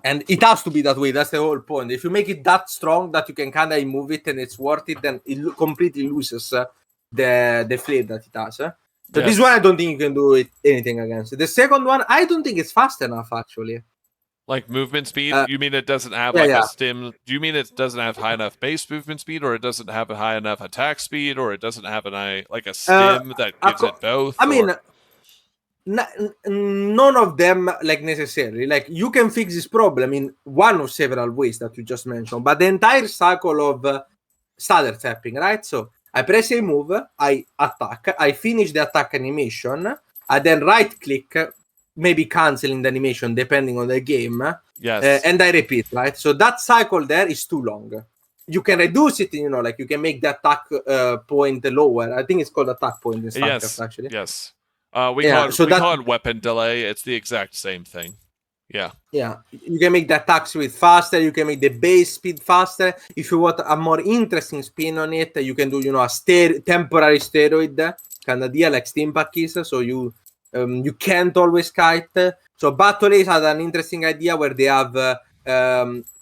B: And it has to be that way. That's the whole point. If you make it that strong that you can kind of move it and it's worth it, then it completely loses the flair that it has. So this one, I don't think you can do anything against it. The second one, I don't think it's fast enough, actually.
A: Like movement speed? You mean it doesn't have a stim? Do you mean it doesn't have high enough base movement speed, or it doesn't have a high enough attack speed, or it doesn't have a stim that gives it both?
B: I mean, none of them, like, necessarily. Like, you can fix this problem in one of several ways that you just mentioned, but the entire cycle of stutter tapping, right? So I press a move, I attack, I finish the attack animation, I then right click, maybe canceling the animation depending on the game, and I repeat, right? So that cycle there is too long. You can reduce it, like, you can make the attack point lower. I think it's called attack point in StarCraft, actually.
A: Yes. We call it weapon delay. It's the exact same thing. Yeah. You can make the attack speed faster. You can make the base speed faster. If you want a more interesting spin on it, you can do, a temporary steroid kind of deal, like steam packs. So you can't always kite. So Battle Ace had an interesting idea where they have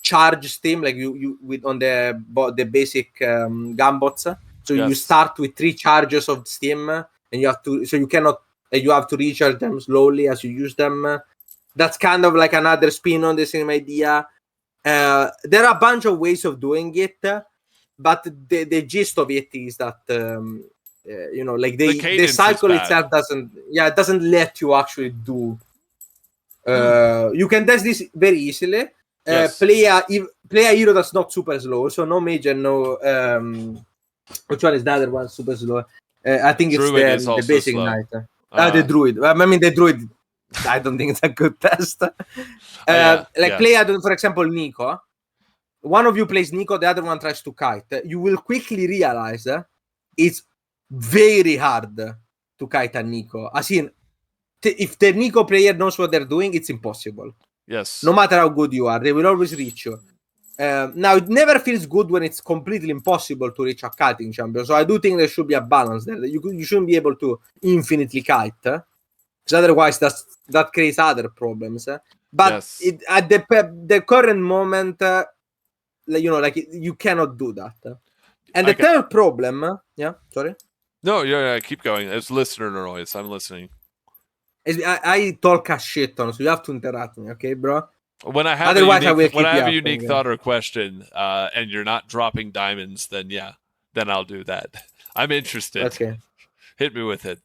A: charge steam, like you with on the basic gunbots. So you start with 3 charges of steam, and you have to. So you have to recharge them slowly as you use them. That's kind of like another spin on the same idea. There are a bunch of ways of doing it, but the gist of it is that like the cycle itself doesn't let you actually do. You can test this very easily. Play a hero that's not super slow, so no mage and no which one is the other one super slow? I think it's the basic knight. The druid. I mean, the druid, I don't think it's a good test. Play, for example, Nico. One of you plays Nico, the other one tries to kite. You will quickly realize it's very hard to kite a Nico. As in, if the Nico player knows what they're doing, it's impossible. Yes.
B: No matter how good you are, they will always reach you. Now, it never feels good when it's completely impossible to reach a kiting champion. So I do think there should be a balance there. You shouldn't be able to infinitely kite, because otherwise that creates other problems. But at the current moment, you cannot do that. And the third problem, sorry.
A: No, keep going. It's listener noise. I'm listening.
B: I talk a shit ton, so you have to interrupt me, okay, bro?
A: When I have a unique thought or question, and you're not dropping diamonds, then I'll do that. I'm interested. Okay, hit me with it.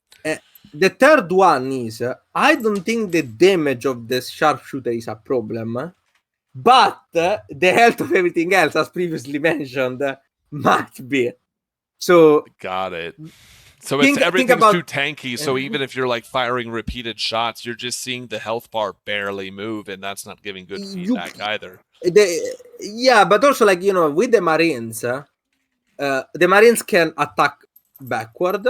B: The third one is I don't think the damage of the sharpshooter is a problem, but the health of everything else, as previously mentioned, might be. So
A: got it. So everything's too tanky, so even if you're like firing repeated shots, you're just seeing the health bar barely move, and that's not giving good feedback either.
B: But also, with the Marines, the Marines can attack backward,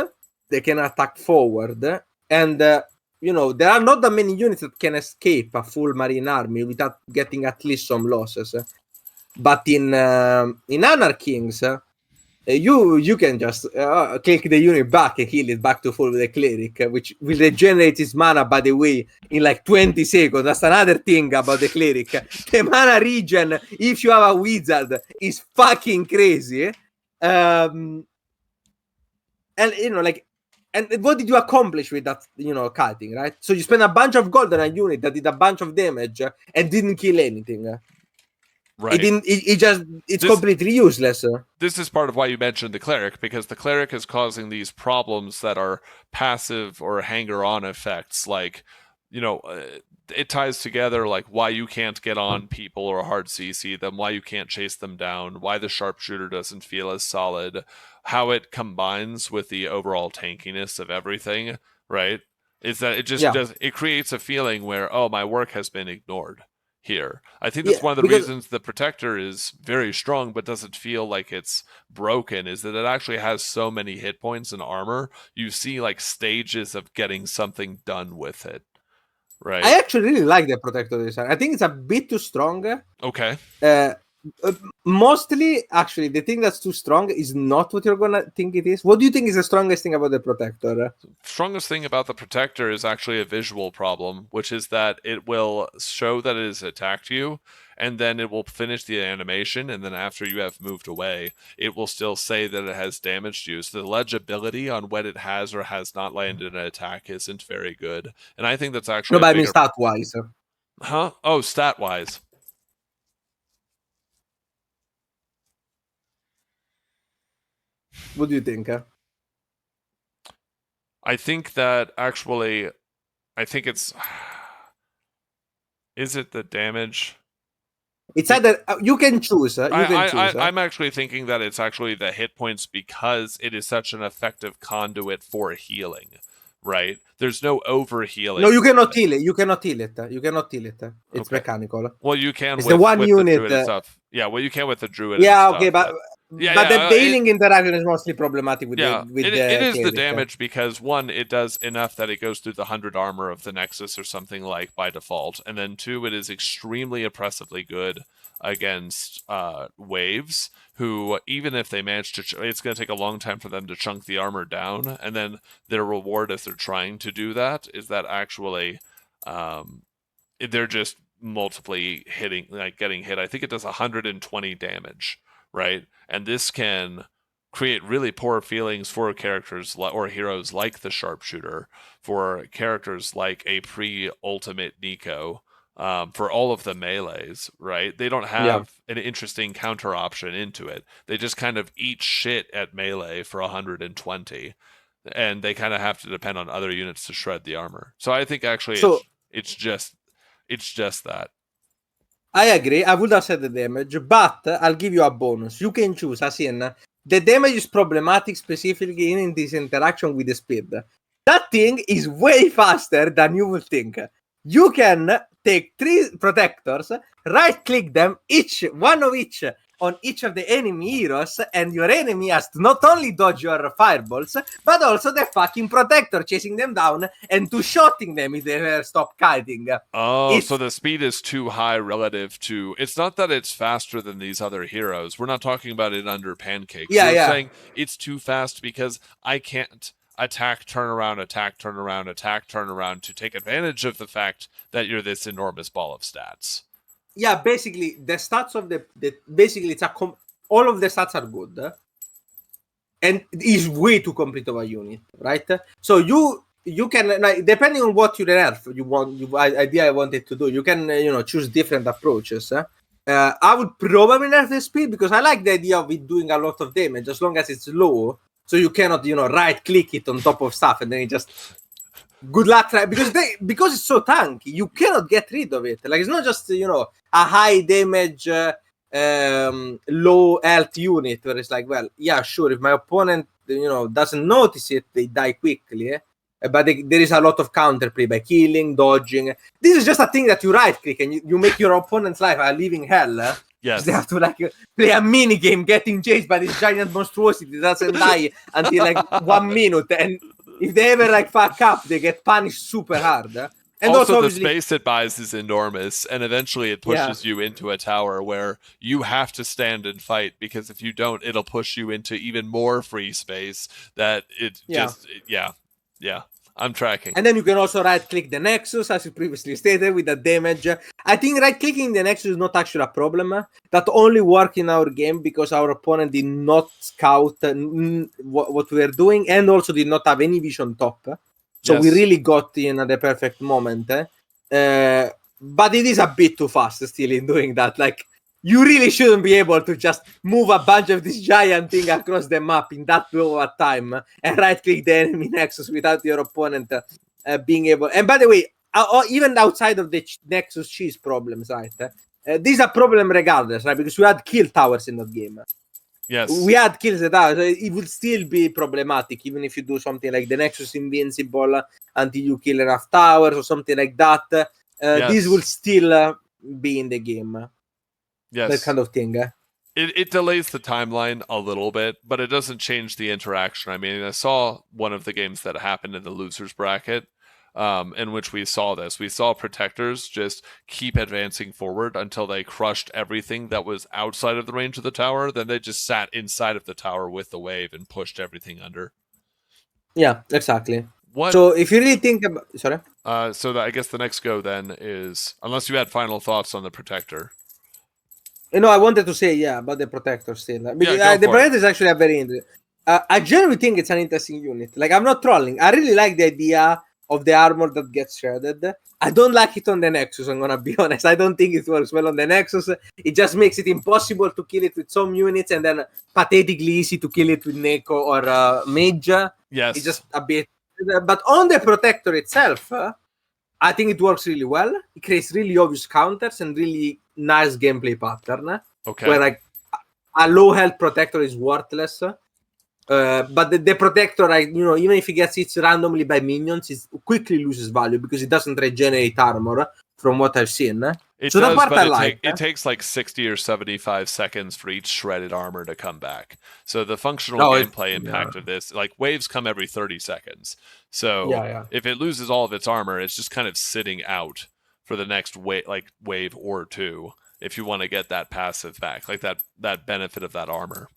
B: they can attack forward, and there are not that many units that can escape a full Marine army without getting at least some losses. But in AnarKings, you can just click the unit back and heal it back to full with the Cleric, which will regenerate his mana, by the way, in like 20 seconds. That's another thing about the Cleric. The mana regen, if you have a wizard, is fucking crazy. And what did you accomplish with that, cutting, right? So you spend a bunch of gold on a unit that did a bunch of damage and didn't kill anything.
A: Right.
B: It's completely useless.
A: This is part of why you mentioned the Cleric, because the Cleric is causing these problems that are passive or hanger-on effects, like, it ties together like why you can't get on people or hard CC them, why you can't chase them down, why the Sharpshooter doesn't feel as solid, how it combines with the overall tankiness of everything, right? Is that it just does, it creates a feeling where, oh, my work has been ignored here. I think that's one of the reasons the Protector is very strong but doesn't feel like it's broken, is that it actually has so many hit points and armor. You see like stages of getting something done with it. Right.
B: I actually really like the Protector design. I think it's a bit too strong.
A: Okay.
B: Mostly, actually, the thing that's too strong is not what you're gonna think it is. What do you think is the strongest thing about the Protector?
A: Strongest thing about the Protector is actually a visual problem, which is that it will show that it has attacked you, and then it will finish the animation, and then after you have moved away, it will still say that it has damaged you. So the legibility on when it has or has not landed an attack isn't very good. And I think that's actually...
B: No, but I mean stat-wise.
A: Huh? Oh, stat-wise.
B: What do you think?
A: I think that actually... I think it's... Is it the damage?
B: It's either you can choose.
A: I'm actually thinking that it's actually the hit points, because it is such an effective conduit for healing, right? There's no over healing.
B: No, you cannot heal it. You cannot heal it. It's mechanical.
A: Well, you can.
B: It's the one unit.
A: The stuff. Yeah, well, you can with the druid.
B: Yeah, okay, but the healing interaction is mostly problematic with
A: it is the
B: Cleric.
A: damage, because one, it does enough that it goes through the 100 armor of the Nexus or something like by default, and then two, it is extremely oppressively good against waves, who, even if they manage to, it's going to take a long time for them to chunk the armor down, and then their reward as they're trying to do that is that actually they're just multiply hitting, like getting hit. I think it does 120 damage, right? And this can create really poor feelings for characters or heroes like the Sharpshooter, for characters like a pre-ultimate Nico, for all of the melees, right? They don't have an interesting counter option into it. They just kind of eat shit at melee for 120, and they kind of have to depend on other units to shred the armor. So I think actually it's just that.
B: I agree. I would have said the damage, but I'll give you a bonus. You can choose, as in, the damage is problematic specifically in this interaction with the speed. That thing is way faster than you would think. You can take 3 protectors, right-click them, one of each, on each of the enemy heroes, and your enemy has to not only dodge your fireballs, but also the fucking protector chasing them down and two-shotting them if they stop kiting.
A: Oh, so the speed is too high relative to... It's not that it's faster than these other heroes. We're not talking about it under Pancakes. We're saying it's too fast because I can't attack, turn around, attack, turn around, attack, turn around to take advantage of the fact that you're this enormous ball of stats.
B: Yeah, basically the stats of basically it's all of the stats are good, and it's way too complete of a unit, right? So you can, like, depending on what you nerf I wanted to do, you can choose different approaches. I would probably nerf the speed, because I like the idea of it doing a lot of damage as long as it's low, so you cannot right click it on top of stuff and then it just... Good luck, because it's so tanky, you cannot get rid of it. Like, it's not just a high damage, low health unit where it's like, well, yeah, sure, if my opponent doesn't notice it, they die quickly. But there is a lot of counterplay by killing, dodging. This is just a thing that you right click and you make your opponent's life a living hell. Yes, they have to play a mini game getting chased by this giant monstrosity that doesn't die until 1 minute, and if they ever fuck up, they get punished super hard. And
A: also the space it buys is enormous, and eventually it pushes you into a tower where you have to stand and fight, because if you don't, it'll push you into even more free space that it I'm tracking.
B: And then you can also right-click the Nexus, as you previously stated, with the damage. I think right-clicking the Nexus is not actually a problem. That only worked in our game because our opponent did not scout what we were doing, and also did not have any vision top. So we really got in at the perfect moment. But it is a bit too fast still in doing that. Like, you really shouldn't be able to just move a bunch of this giant thing across the map in that low a time and right-click the enemy Nexus without your opponent being able. And by the way, even outside of the Nexus cheese problems, right? This is a problem regardless, right? Because we had kill towers in that game.
A: Yes.
B: We had kills the towers. So it would still be problematic, even if you do something like the Nexus invincible until you kill enough towers or something like that. This will still be in the game.
A: Yes.
B: That kind of thing.
A: It delays the timeline a little bit, but it doesn't change the interaction. I mean, I saw one of the games that happened in the losers bracket, in which we saw this. We saw protectors just keep advancing forward until they crushed everything that was outside of the range of the tower. Then they just sat inside of the tower with the wave and pushed everything under.
B: Yeah, exactly.
A: What?
B: So if you really think about... Sorry?
A: I guess the next go then is, unless you had final thoughts on the protector.
B: No, I wanted to say, about the protector still. Because, the protector is actually a very interesting... I generally think it's an interesting unit. Like, I'm not trolling. I really like the idea of the armor that gets shredded. I don't like it on the Nexus, I'm gonna be honest. I don't think it works well on the Nexus. It just makes it impossible to kill it with some units and then pathetically easy to kill it with Neko or Mage.
A: Yes.
B: It's just a bit... But on the protector itself... I think it works really well. It creates really obvious counters and really nice gameplay pattern.
A: Okay.
B: Where like a low health protector is worthless. But the protector, even if it gets hit randomly by minions, it quickly loses value because it doesn't regenerate armor, from what I've seen.
A: It
B: so
A: does,
B: that part
A: but
B: I like.
A: It takes like 60 or 75 seconds for each shredded armor to come back. So the functional gameplay impact of this, like waves come every 30 seconds. So if it loses all of its armor, it's just kind of sitting out for the next wave or two if you want to get that passive back, like that benefit of that armor.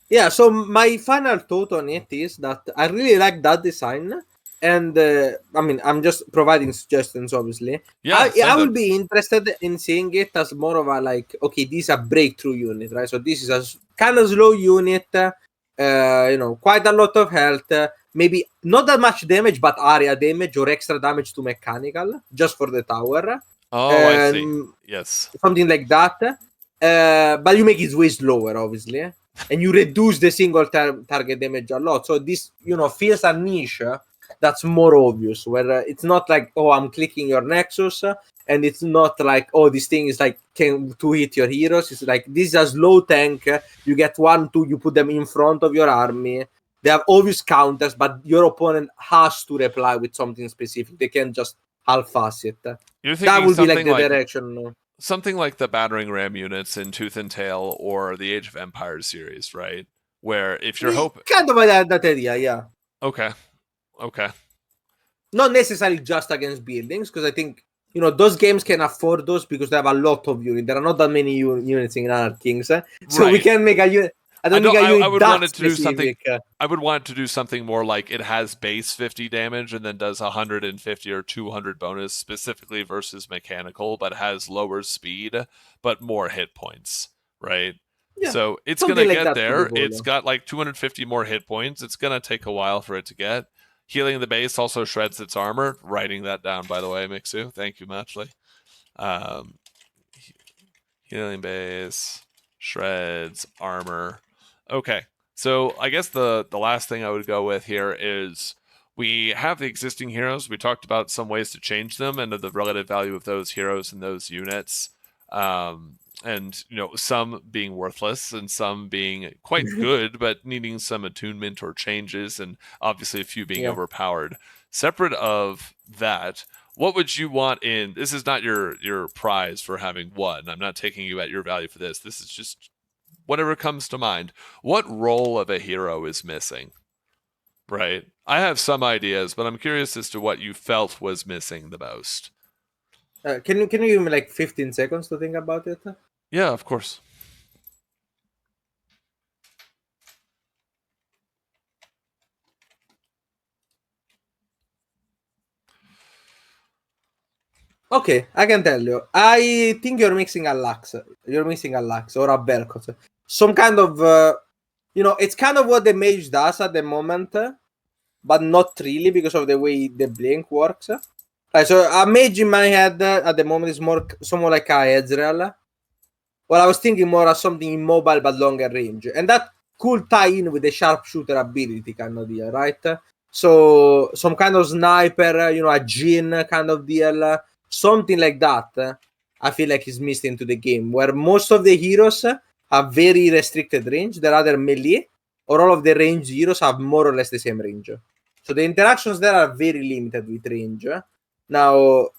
B: Yeah, so my final thought on it is that I really like that design. And I mean, I'm just providing suggestions, obviously.
A: Yeah,
B: I will be interested in seeing it as more of a this is a breakthrough unit, right? So this is a kind of slow unit, quite a lot of health, maybe not that much damage, but area damage or extra damage to mechanical, just for the tower.
A: Oh, I see. Yes.
B: Something like that. But you make it way slower, obviously. And you reduce the single target damage a lot. So this, feels a niche that's more obvious, where it's not like, oh, I'm clicking your Nexus, and it's not like, oh, this thing is like can to hit your heroes. It's like, this is a slow tank. You get 1, 2, you put them in front of your army. They have obvious counters, but your opponent has to reply with something specific. They can't just half-ass it. That would be like the direction.
A: Something like the battering ram units in Tooth and Tail or the Age of Empires series, right? Where if you're hoping...
B: Kind of that idea, yeah.
A: Okay.
B: Not necessarily just against buildings, because I think, those games can afford those because they have a lot of units. There are not that many units in AnarKings. So we can make a unit... I would want it to do something.
A: I would want it to do something more like it has base 50 damage and then does 150 or 200 bonus specifically versus mechanical, but has lower speed but more hit points, right? Yeah, so it's gonna get there. It's got like 250 more hit points. It's gonna take a while for it to get. Healing the base also shreds its armor. Writing that down, by the way, Mixu. Thank you, Matchley. Healing base shreds armor. Okay, so I guess the last thing I would go with here is we have the existing heroes. We talked about some ways to change them and the relative value of those heroes and those units. And, some being worthless and some being quite good, but needing some attunement or changes, and obviously a few being overpowered. Separate of that, what would you want in... This is not your prize for having won. I'm not taking you at your value for this. This is just... whatever comes to mind. What role of a hero is missing? Right? I have some ideas, but I'm curious as to what you felt was missing the most.
B: Can you give me 15 seconds to think about it?
A: Yeah, of course.
B: Okay, I can tell you. I think you're mixing a Lux. You're missing a Lux or a Belkot. Some kind of... it's kind of what the Mage does at the moment, but not really because of the way the blink works. So a Mage in my head at the moment is somewhat like a Ezreal, Well, I was thinking more of something immobile but longer range, and that could tie in with the sharpshooter ability kind of deal, right? So some kind of sniper, a Jin kind of deal, something like that. I feel like is missed into the game, where most of the heroes have very restricted range. They're either melee, or all of the ranged heroes have more or less the same range. So the interactions there are very limited with range. Now,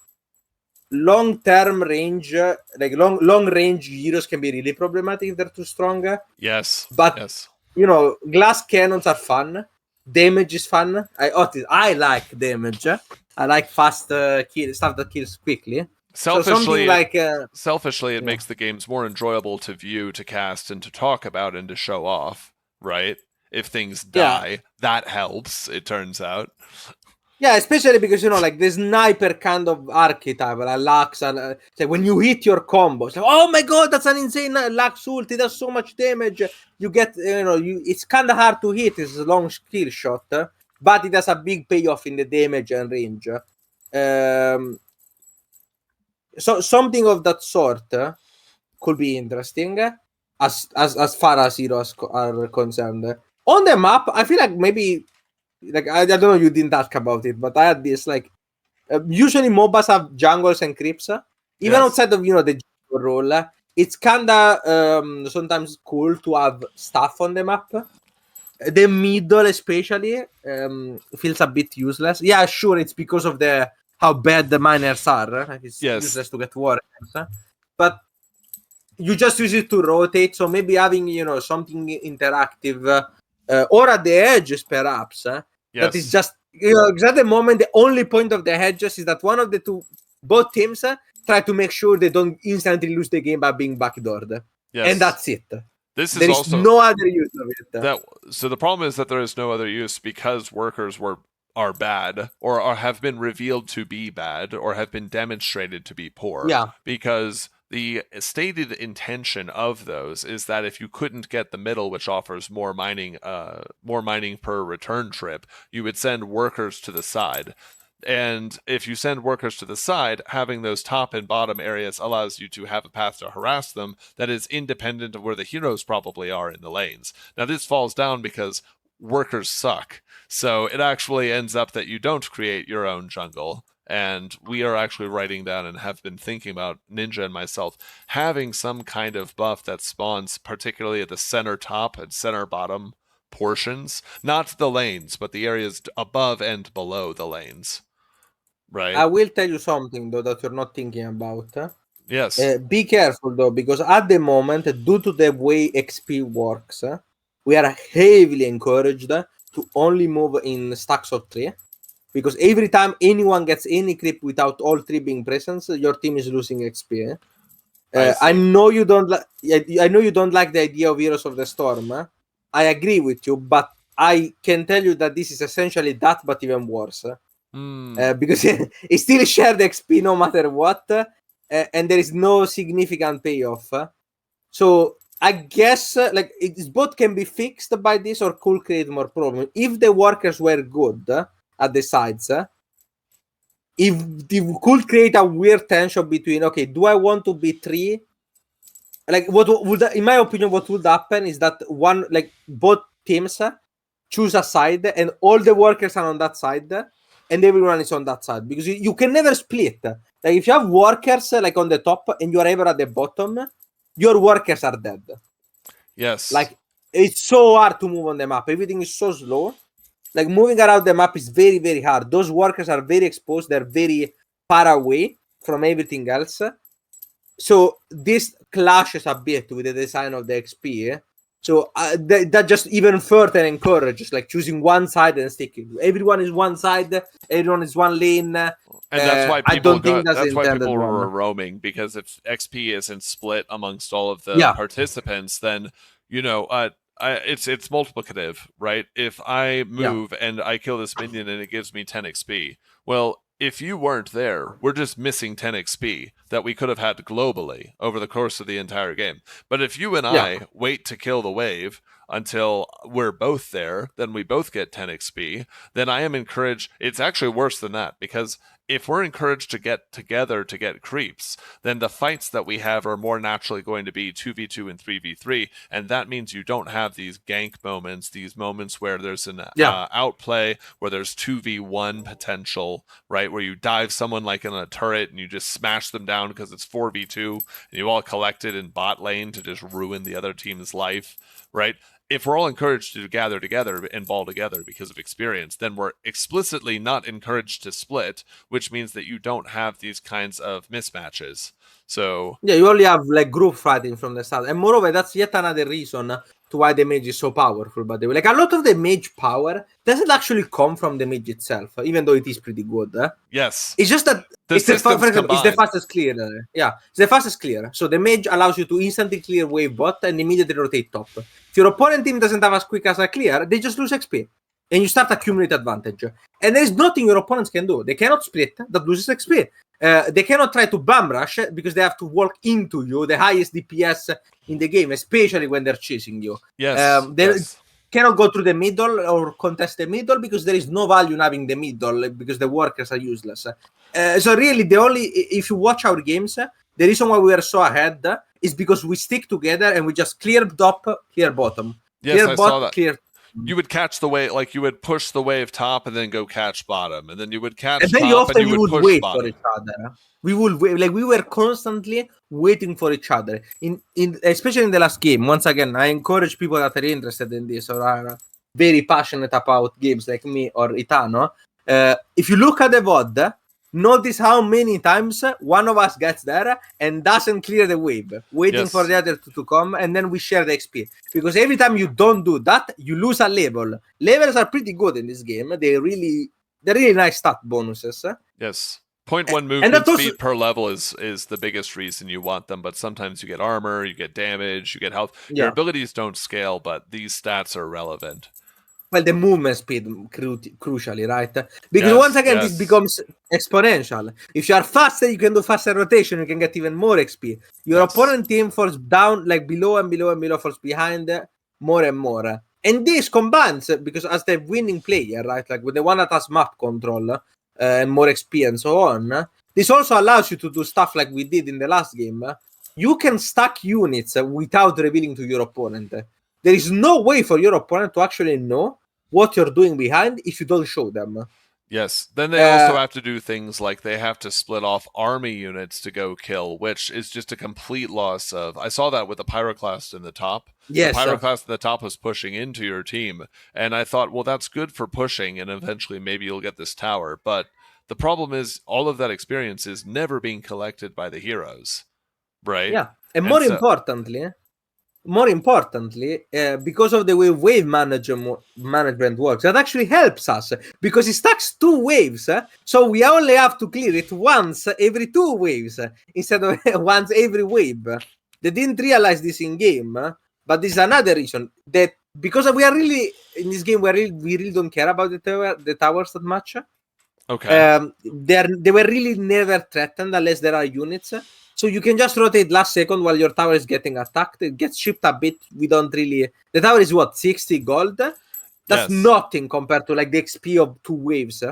B: long-term range, like long range heroes can be really problematic if they're too strong.
A: Yes.
B: But
A: yes.
B: Glass cannons are fun. Damage is fun. I like damage. I like fast stuff that kills quickly.
A: Selfishly, it
B: Yeah.
A: makes the games more enjoyable to view, to cast, and to talk about, and to show off, right? If things die, that helps, it turns out.
B: Yeah, especially because like the sniper kind of archetype, like Lux, and when you hit your combo, it's like, oh my god, that's an insane Lux ulti, does so much damage. You get, it's kind of hard to hit. It's a long skill shot, but it has a big payoff in the damage and range. So something of that sort could be interesting as far as heroes are concerned. On the map, I feel like maybe. Like I don't know, you didn't ask about it, but I had this usually MOBAs have jungles and creeps, even outside of the jungle role. It's kinda sometimes cool to have stuff on the map. The middle especially feels a bit useless. Yeah, sure, it's because of how bad the miners are. Like it's useless to get warriors, but you just use it to rotate. So maybe having something interactive. Or at the edges, perhaps. That is just at the moment. The only point of the hedges is that one of the both teams try to make sure they don't instantly lose the game by being backdoored, and that's it. There is no other use of it.
A: So the problem is that there is no other use because workers are bad, or have been revealed to be bad, or have been demonstrated to be poor.
B: Yeah.
A: Because the stated intention of those is that if you couldn't get the middle, which offers more mining per return trip, you would send workers to the side. And if you send workers to the side, having those top and bottom areas allows you to have a path to harass them that is independent of where the heroes probably are in the lanes. Now, this falls down because workers suck. So it actually ends up that you don't create your own jungle. And we are actually writing down and have been thinking about, Ninja and myself, having some kind of buff that spawns particularly at the center top and center bottom portions. Not the lanes, but the areas above and below the lanes. Right?
B: I will tell you something, though, that you're not thinking about.
A: Yes.
B: Be careful, though, because at the moment, due to the way XP works, we are heavily encouraged to only move in stacks of 3. Because every time anyone gets any creep without all 3 being present, your team is losing XP. I know you don't like. I know you don't like the idea of Heroes of the Storm. I agree with you, but I can tell you that this is essentially that, but even worse. Because it still shared XP no matter what, and there is no significant payoff. So I guess both can be fixed by this or could create more problems. If the workers were good at the sides, if they could create a weird tension between, okay, do I want to be 3? Like, what would, in my opinion, what would happen is that both teams choose a side and all the workers are on that side and everyone is on that side, because you can never split. Like, if you have workers on the top and you are ever at the bottom, your workers are dead.
A: Yes.
B: Like, it's so hard to move on the map. Everything is so slow. Like, moving around the map is very, very hard. Those workers are very exposed. They're very far away from everything else. So this clashes a bit with the design of the XP. So that just even further encourages choosing one side and sticking. Everyone is one side. Everyone is one lane.
A: And that's why people
B: were
A: roaming, because if XP isn't split amongst all of the participants, then it's multiplicative, right? If I move and I kill this minion and it gives me 10 XP, well, if you weren't there, we're just missing 10 XP that we could have had globally over the course of the entire game. But if you and I wait to kill the wave, until we're both there, then we both get 10 XP, then I am encouraged. It's actually worse than that, because if we're encouraged to get together to get creeps, then the fights that we have are more naturally going to be 2v2 and 3v3, and that means you don't have these gank moments, these moments where there's an outplay, where there's 2v1 potential, right, where you dive someone like in a turret and you just smash them down because it's 4v2, and you all collected in bot lane to just ruin the other team's life, right? If we're all encouraged to gather together and ball together because of experience, then we're explicitly not encouraged to split, which means that you don't have these kinds of mismatches. So
B: yeah, you only have like group fighting from the start, and moreover, that's yet another reason to why the mage is so powerful. By the way, like a lot of the mage power doesn't actually come from the mage itself, even though it is pretty good.
A: Yes,
B: it's just that it's the fastest clear. Yeah, it's the fastest clear. So the mage allows you to instantly clear wave bot and immediately rotate top. If your opponent team doesn't have as quick as a clear, they just lose XP. And you start accumulate advantage. And there is nothing your opponents can do. They cannot split, that loses XP. They cannot try to bum rush because they have to walk into you, the highest DPS in the game, especially when they're chasing you. They cannot go through the middle or contest the middle because there is no value in having the middle because the workers are useless. So really, if you watch our games, the reason why we are so ahead is because we stick together and we just clear top, clear bottom.
A: Yes,
B: clear
A: I saw that.
B: Clear.
A: You would catch the wave, like you would push the wave top and then go catch bottom, and then you would catch
B: and very
A: top
B: often
A: and you would push
B: wait
A: bottom.
B: for each other. We would wait, like we were constantly waiting for each other. In especially in the last game. Once again, I encourage people that are interested in this or are very passionate about games like me or Itano. If you look at the VOD, notice how many times one of us gets there and doesn't clear the wave, waiting for the other to come, and then we share the XP. Because every time you don't do that, you lose a level. Levels are pretty good in this game. They're really nice stat bonuses.
A: Yes. 0.1 movement speed per level is the biggest reason you want them, but sometimes you get armor, you get damage, you get health. Your abilities don't scale, but these stats are relevant.
B: Well, the movement speed, crucially, right? Because once again, this becomes exponential. If you are faster, you can do faster rotation, you can get even more XP. Your opponent team falls down, like below and below and below, falls behind more and more. And this combines, because as the winning player, right, like with the one that has map control and more XP and so on, this also allows you to do stuff like we did in the last game. You can stack units without revealing to your opponent. There is no way for your opponent to actually know what you're doing behind if you don't show them.
A: Yes. Then they also have to do things like they have to split off army units to go kill, which is just a complete loss of... I saw that with the Pyroclast in the top.
B: Yes.
A: The Pyroclast in the top was pushing into your team. And I thought, well, that's good for pushing, and eventually maybe you'll get this tower. But the problem is all of that experience is never being collected by the heroes. Right?
B: Yeah. And more importantly, because of the way wave management works, that actually helps us because it stacks 2 waves, so we only have to clear it once every 2 waves instead of once every wave. They didn't realize this in game, but this is another reason that because we are really in this game, we really don't care about the towers that much.
A: Okay.
B: They were really never threatened unless there are units. So you can just rotate last second while your tower is getting attacked. It gets shipped a bit. We don't really... The tower is what, 60 gold? That's nothing compared to like the XP of 2 waves.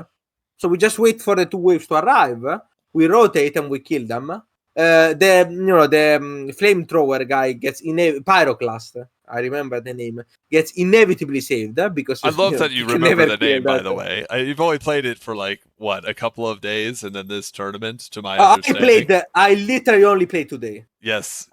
B: So we just wait for the 2 waves to arrive. We rotate and we kill them. The flamethrower guy gets Pyroclast. I remember the name. Gets inevitably saved because
A: I love that you remember the name. By the way, you've only played it for like what, a couple of days, and then this tournament. To my understanding,
B: I literally only played today.
A: Yes.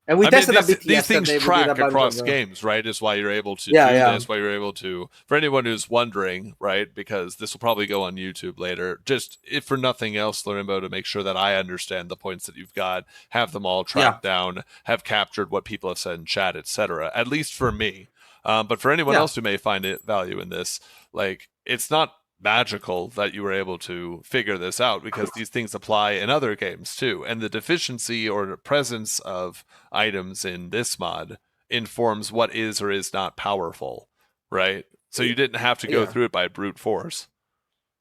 B: And we tested a bit
A: these things track across games, right? Is why you're able to do this. Why you're able to, for anyone who's wondering, right? Because this will probably go on YouTube later. Just if for nothing else, Lorimbo, to make sure that I understand the points that you've got, have them all tracked down, have captured what people have said in chat, etc. At least for me, but for anyone else who may find it value in this, like it's not magical that you were able to figure this out because these things apply in other games too, and the deficiency or presence of items in this mod informs what is or is not powerful, right? So you didn't have to go through it by brute force.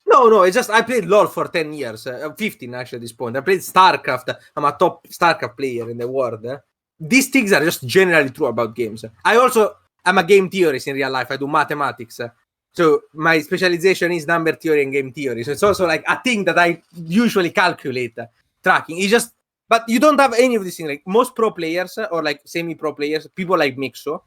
B: No, it's just I played LoL for 10 years, 15 actually at this point. I played StarCraft. I'm a top StarCraft player in the world. These things are just generally true about games. I also I'm a game theorist in real life. I do mathematics. So my specialization is number theory and game theory. So it's also like a thing that I usually calculate tracking. It's just, but you don't have any of these things. Like most pro players or like semi-pro players, people like Mixu.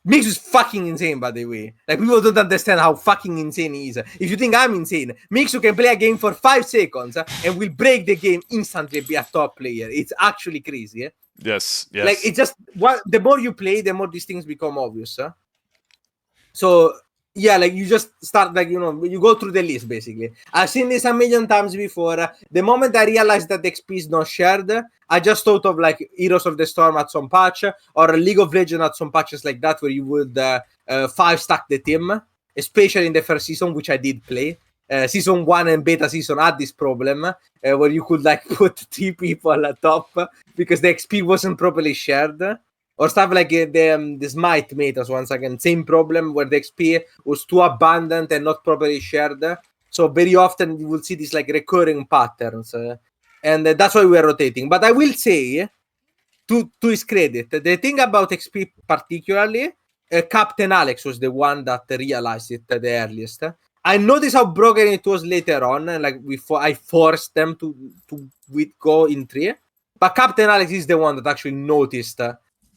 B: Mixu is fucking insane, by the way. Like people don't understand how fucking insane he is. If you think I'm insane, Mixu can play a game for 5 seconds and will break the game instantly, be a top player. It's actually crazy.
A: Yes.
B: Like it's just the more you play, the more these things become obvious. So yeah, like you just start like you go through the list basically. I've seen this a million times before. The moment I realized that the XP is not shared, I just thought of like Heroes of the Storm at some patch or League of Legends at some patches like that where you would 5-stack the team, especially in the first season, which I did play. Season 1 and beta season had this problem where you could like put 3 people at top because the XP wasn't properly shared. Or stuff like the Smite metas, once again, same problem where the XP was too abundant and not properly shared. So very often you will see these like recurring patterns. And that's why we're rotating. But I will say, to his credit, the thing about XP particularly, Captain Alex was the one that realized it the earliest. I noticed how broken it was later on. Like I forced them to go in 3. But Captain Alex is the one that actually noticed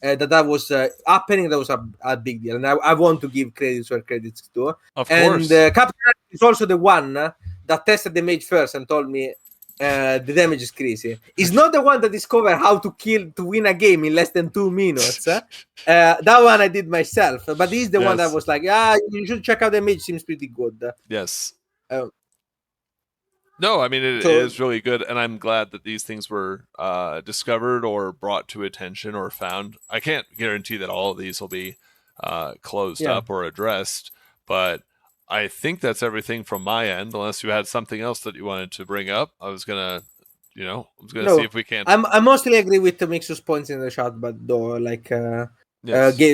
B: that was happening. That was a big deal, and I want to give credits where credits due.
A: Of course.
B: And Captain is also the one that tested the mage first and told me the damage is crazy. He's not the one that discovered how to win a game in less than 2 minutes. That one I did myself, but he's the one that was like, you should check out the mage. Seems pretty good.
A: Yes. No, I mean, it is really good, and I'm glad that these things were discovered or brought to attention or found. I can't guarantee that all of these will be closed up or addressed, but I think that's everything from my end, unless you had something else that you wanted to bring up. I was going to see if we can.
B: I mostly agree with the Mixu's points in the chat, but though, like,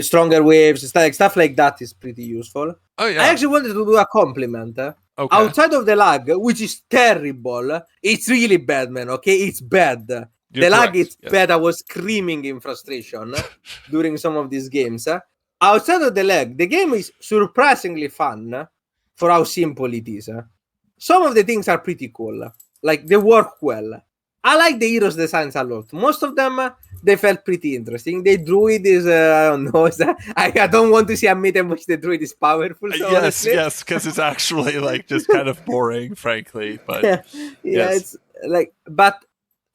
B: stronger waves, stuff like that is pretty useful.
A: Oh, yeah.
B: I actually wanted to do a compliment. Okay. Outside of the lag, which is terrible, it's really bad, man. Okay, it's bad. The lag is bad. I was screaming in frustration during some of these games. Outside of the lag, the game is surprisingly fun for how simple it is. Some of the things are pretty cool. Like, they work well. I like the heroes' designs a lot. Most of them, they felt pretty interesting. The druid is, I don't know. I don't want to see a meta in which the druid is powerful. So
A: yes, because it's actually like just kind of boring, frankly. But
B: it's like, but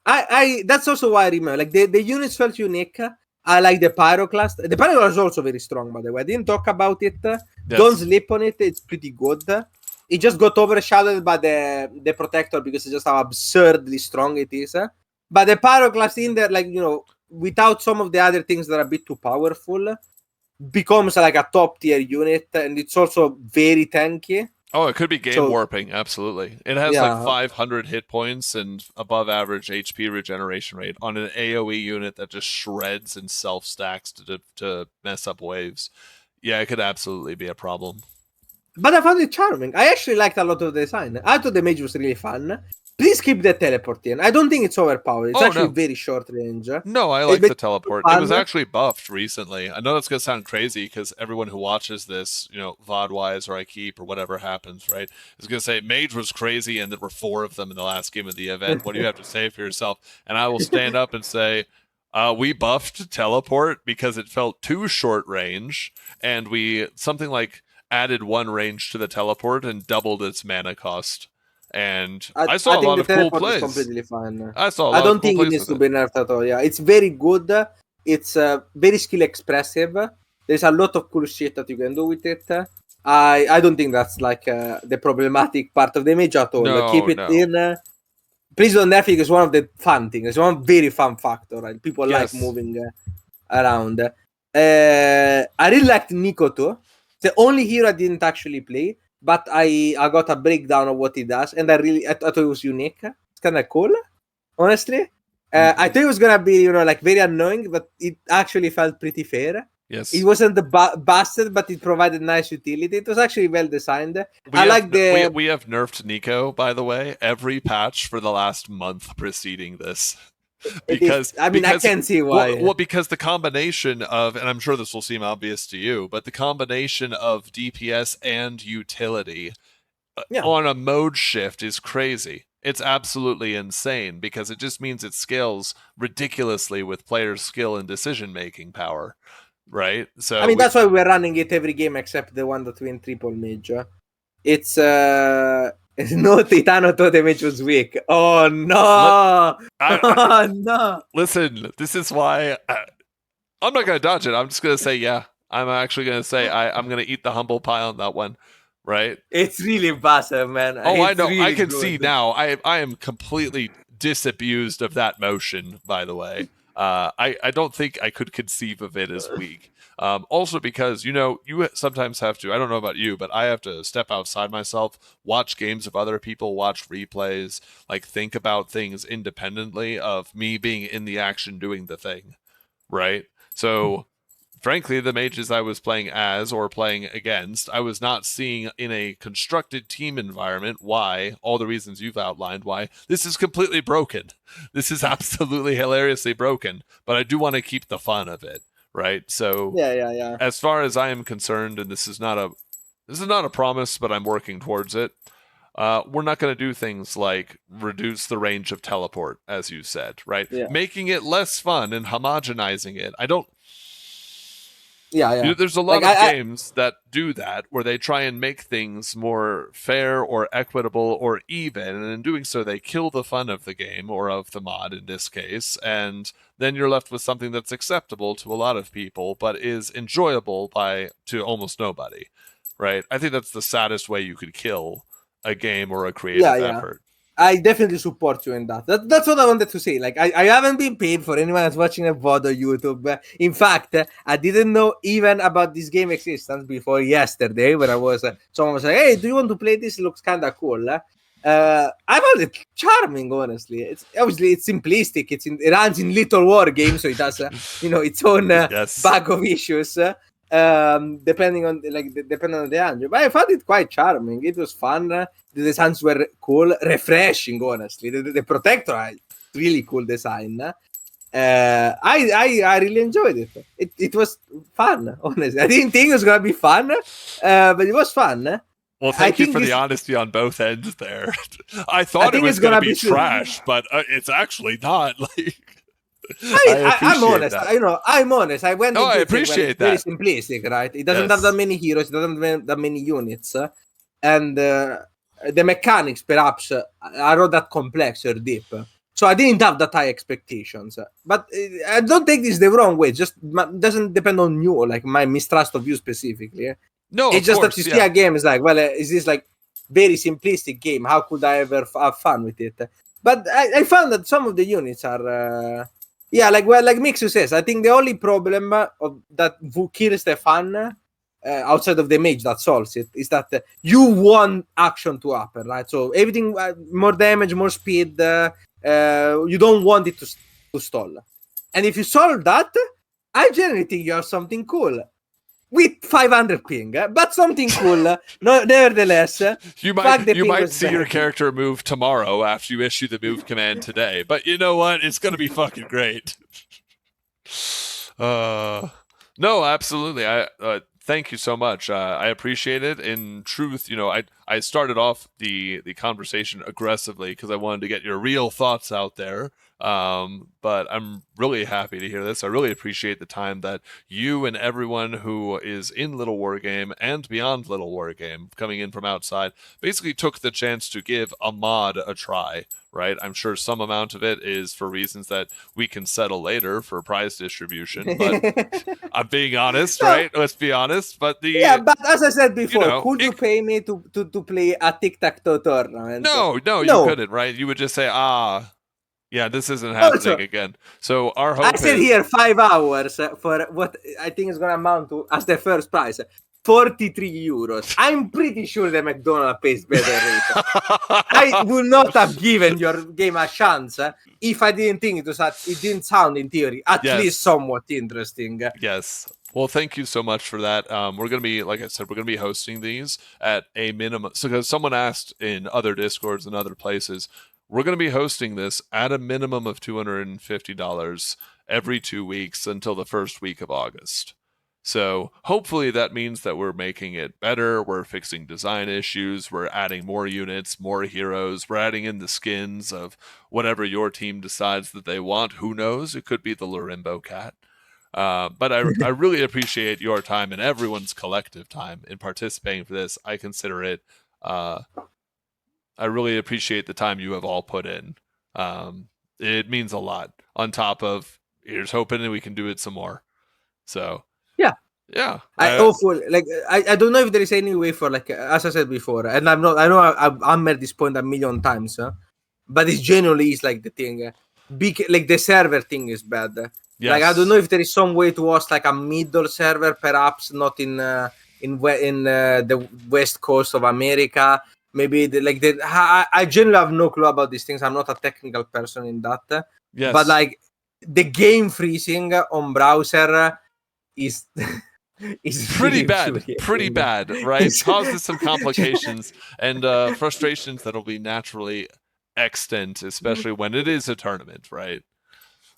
B: I that's also why I remember. Like the units felt unique. I like the Pyroclast. The Pyroclast is also very strong, by the way. I didn't talk about it. Don't sleep on it. It's pretty good. It just got overshadowed by the Protector because it's just how absurdly strong it is. But the Pyroclast in there, like, without some of the other things that are a bit too powerful, becomes like a top tier unit, and it's also very tanky.
A: Oh, it could be game warping, absolutely. It has like 500 hit points and above average HP regeneration rate on an AoE unit that just shreds and self-stacks to mess up waves. Yeah, it could absolutely be a problem.
B: But I found it charming. I actually liked a lot of the design. I thought the mage was really fun. Please keep the teleport in. I don't think it's overpowered. It's actually very short range.
A: No, I like the teleport. It was actually buffed recently. I know that's going to sound crazy because everyone who watches this, VOD-wise or I keep or whatever happens, right, is going to say, Mage was crazy and there were 4 of them in the last game of the event. What do you have to say for yourself? And I will stand up and say, we buffed teleport because it felt too short range, and we something like added 1 range to the teleport and doubled its mana cost. And I saw a lot of cool plays.
B: Completely fine.
A: I don't
B: think it needs to be nerfed at all. Yeah, it's very good. It's very skill expressive. There's a lot of cool shit that you can do with it. I don't think that's like the problematic part of the mage at all.
A: No,
B: keep it in. Please don't nerf it because it's one of the fun things. It's one very fun factor. Right? People like moving around. I really liked Nico too. The only hero I didn't actually play, but I got a breakdown of what he does, and I thought it was unique. It's kind of cool, honestly. I thought it was gonna be, like very annoying, but it actually felt pretty fair.
A: Yes,
B: it wasn't busted, but it provided nice utility. It was actually well designed.
A: We have nerfed Nico, by the way, every patch for the last month preceding this. because
B: I mean, I can see why.
A: Well, because the combination of, and I'm sure this will seem obvious to you, but the combination of DPS and utility on a mode shift is crazy. It's absolutely insane because it just means it scales ridiculously with players' skill and decision-making power, right? So
B: I mean, that's why we're running it every game except the one that we in triple mage. It's no, Titano thought the mage was weak. Oh no! Oh no!
A: Listen, this is why I'm not going to dodge it. I'm just going to say, yeah. I'm actually going to say I'm going to eat the humble pie on that one, right?
B: It's really bastard, man.
A: Oh,
B: it's
A: I know.
B: Really
A: I can
B: good.
A: see now. I am completely disabused of that motion, by the way. I don't think I could conceive of it as weak. Also because, you sometimes have to, I don't know about you, but I have to step outside myself, watch games of other people, watch replays, like think about things independently of me being in the action doing the thing, right? So frankly, the mages I was playing as or playing against, I was not seeing in a constructed team environment why, all the reasons you've outlined, why this is completely broken. This is absolutely hilariously broken, but I do want to keep the fun of it, right? So
B: yeah.
A: As far as I am concerned, and this is not a promise, but I'm working towards it. We're not going to do things like reduce the range of teleport, as you said, right?
B: Yeah.
A: Making it less fun and homogenizing it.
B: Yeah.
A: There's a lot of games that do that, where they try and make things more fair or equitable or even, and in doing so, they kill the fun of the game, or of the mod in this case, and then you're left with something that's acceptable to a lot of people, but is enjoyable to almost nobody, right? I think that's the saddest way you could kill a game or a creative effort.
B: I definitely support you in that. That's what I wanted to say. Like, I haven't been paid for anyone that's watching a VOD on YouTube. In fact, I didn't know even about this game existence before yesterday, when someone was like, "Hey, do you want to play this? It looks kind of cool." I found it charming, honestly. It's simplistic. It runs in Little War Game, so it has its own bag of issues. Depending on the engine, but I found it quite charming. It was fun. The designs were cool, refreshing. Honestly, the protector, really cool design. I really enjoyed it. It was fun. Honestly, I didn't think it was gonna be fun, but it was fun.
A: Well, thank you for the honesty on both ends there. I thought it was gonna be trash, but it's actually not. Like,
B: I'm honest. I'm honest. I went.
A: I appreciate that.
B: Very simplistic, right? It doesn't have that many heroes. It doesn't have that many units, and the mechanics perhaps are not that complex or deep. So I didn't have that high expectations. But I don't take this the wrong way. It just doesn't depend on you, like my mistrust of you specifically.
A: No,
B: it's just that you see a game is like, well, is this like very simplistic game? How could I ever have fun with it? But I found that some of the units are. Like Mixu says, I think the only problem that kills the fun outside of the mage that solves it is that you want action to happen, right? So everything, more damage, more speed, you don't want it to stall. And if you solve that, I generally think you have something cool. With 500 ping, but something cool. Nevertheless,
A: you might see your character move tomorrow after you issue the move command today. But you know what? It's going to be fucking great. No, absolutely. Thank you so much. I appreciate it. In truth, I started off the conversation aggressively because I wanted to get your real thoughts out there. But I'm really happy to hear this. I really appreciate the time that you and everyone who is in Little War Game and beyond Little War Game, coming in from outside, basically took the chance to give a mod a try, right? I'm sure some amount of it is for reasons that we can settle later for prize distribution, but I'm being honest, right? Let's be honest. But
B: but as I said before, could you pay me to play a tic-tac-toe tournament?
A: No, you couldn't, right? You would just say, yeah, this isn't happening again. So our hope
B: I said here 5 hours for what I think is going to amount to as the first prize. 43 euros. I'm pretty sure the McDonald's pays better rate. I would not have given your game a chance if I didn't think it didn't sound in theory at least somewhat interesting.
A: Yes. Well, thank you so much for that. We're going to be, like I said, we're going to be hosting these at a minimum. So because someone asked in other Discords and other places, we're going to be hosting this at a minimum of $250 every 2 weeks until the first week of August. So hopefully that means that we're making it better. We're fixing design issues. We're adding more units, more heroes. We're adding in the skins of whatever your team decides that they want. Who knows? It could be the Lorimbo cat. But I really appreciate your time and everyone's collective time in participating for this. I consider it. I really appreciate the time you have all put in. It means a lot. On top of here's hoping that we can do it some more. So yeah.
B: I don't know if there is any way for, like, as I said before, and I'm not. I know I've hammered this point a million times, but it generally is like the thing. Like the server thing is bad.
A: Yes.
B: Like I don't know if there is some way to host like a middle server, perhaps not in the west coast of America. Maybe I generally have no clue about these things. I'm not a technical person in that.
A: Yes.
B: But like the game freezing on browser is
A: pretty bad, right? Causes some complications and frustrations that'll be naturally extant, especially when it is a tournament, right?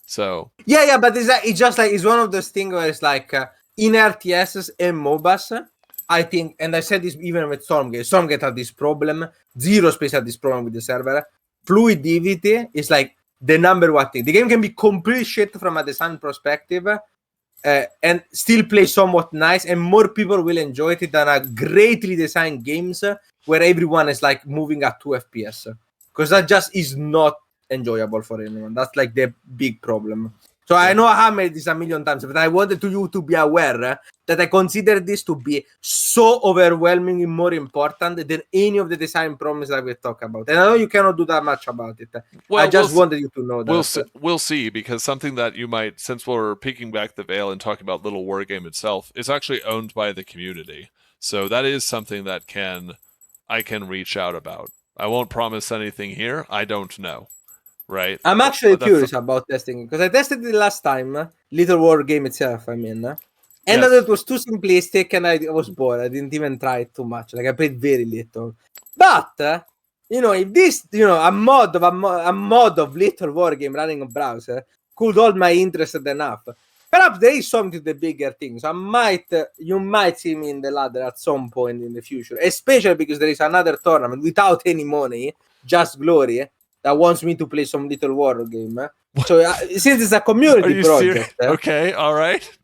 A: So
B: but it's just like it's one of those things where it's like in RTSs and MOBAs, I think, and I said this even with Stormgate had this problem. Zero Space had this problem with the server. Fluidity is like the number one thing. The game can be complete shit from a design perspective, and still play somewhat nice, and more people will enjoy it than a greatly designed games where everyone is like moving at 2 FPS, because that just is not enjoyable for anyone. That's like the big problem. So I know I hammered this a million times, but I wanted you to be aware that I consider this to be so overwhelmingly more important than any of the design problems that we talk about. And I know you cannot do that much about it.
A: Well,
B: I just wanted you to know that.
A: We'll see, because something that you might, since we're peeking back the veil and talking about Little Wargame itself, is actually owned by the community. So that is something that I can reach out about. I won't promise anything here. I don't know. Right.
B: I'm actually curious about testing, because I tested it last time, Little War Game itself, I mean. And it was too simplistic and I was bored. I didn't even try it too much. Like I played very little. But if this, a mod of Little War Game running on browser could hold my interest enough, perhaps there is something to the bigger things. You might see me in the ladder at some point in the future, especially because there is another tournament without any money, just glory, that wants me to play some Little War game. So since it's a community project,
A: okay, all right.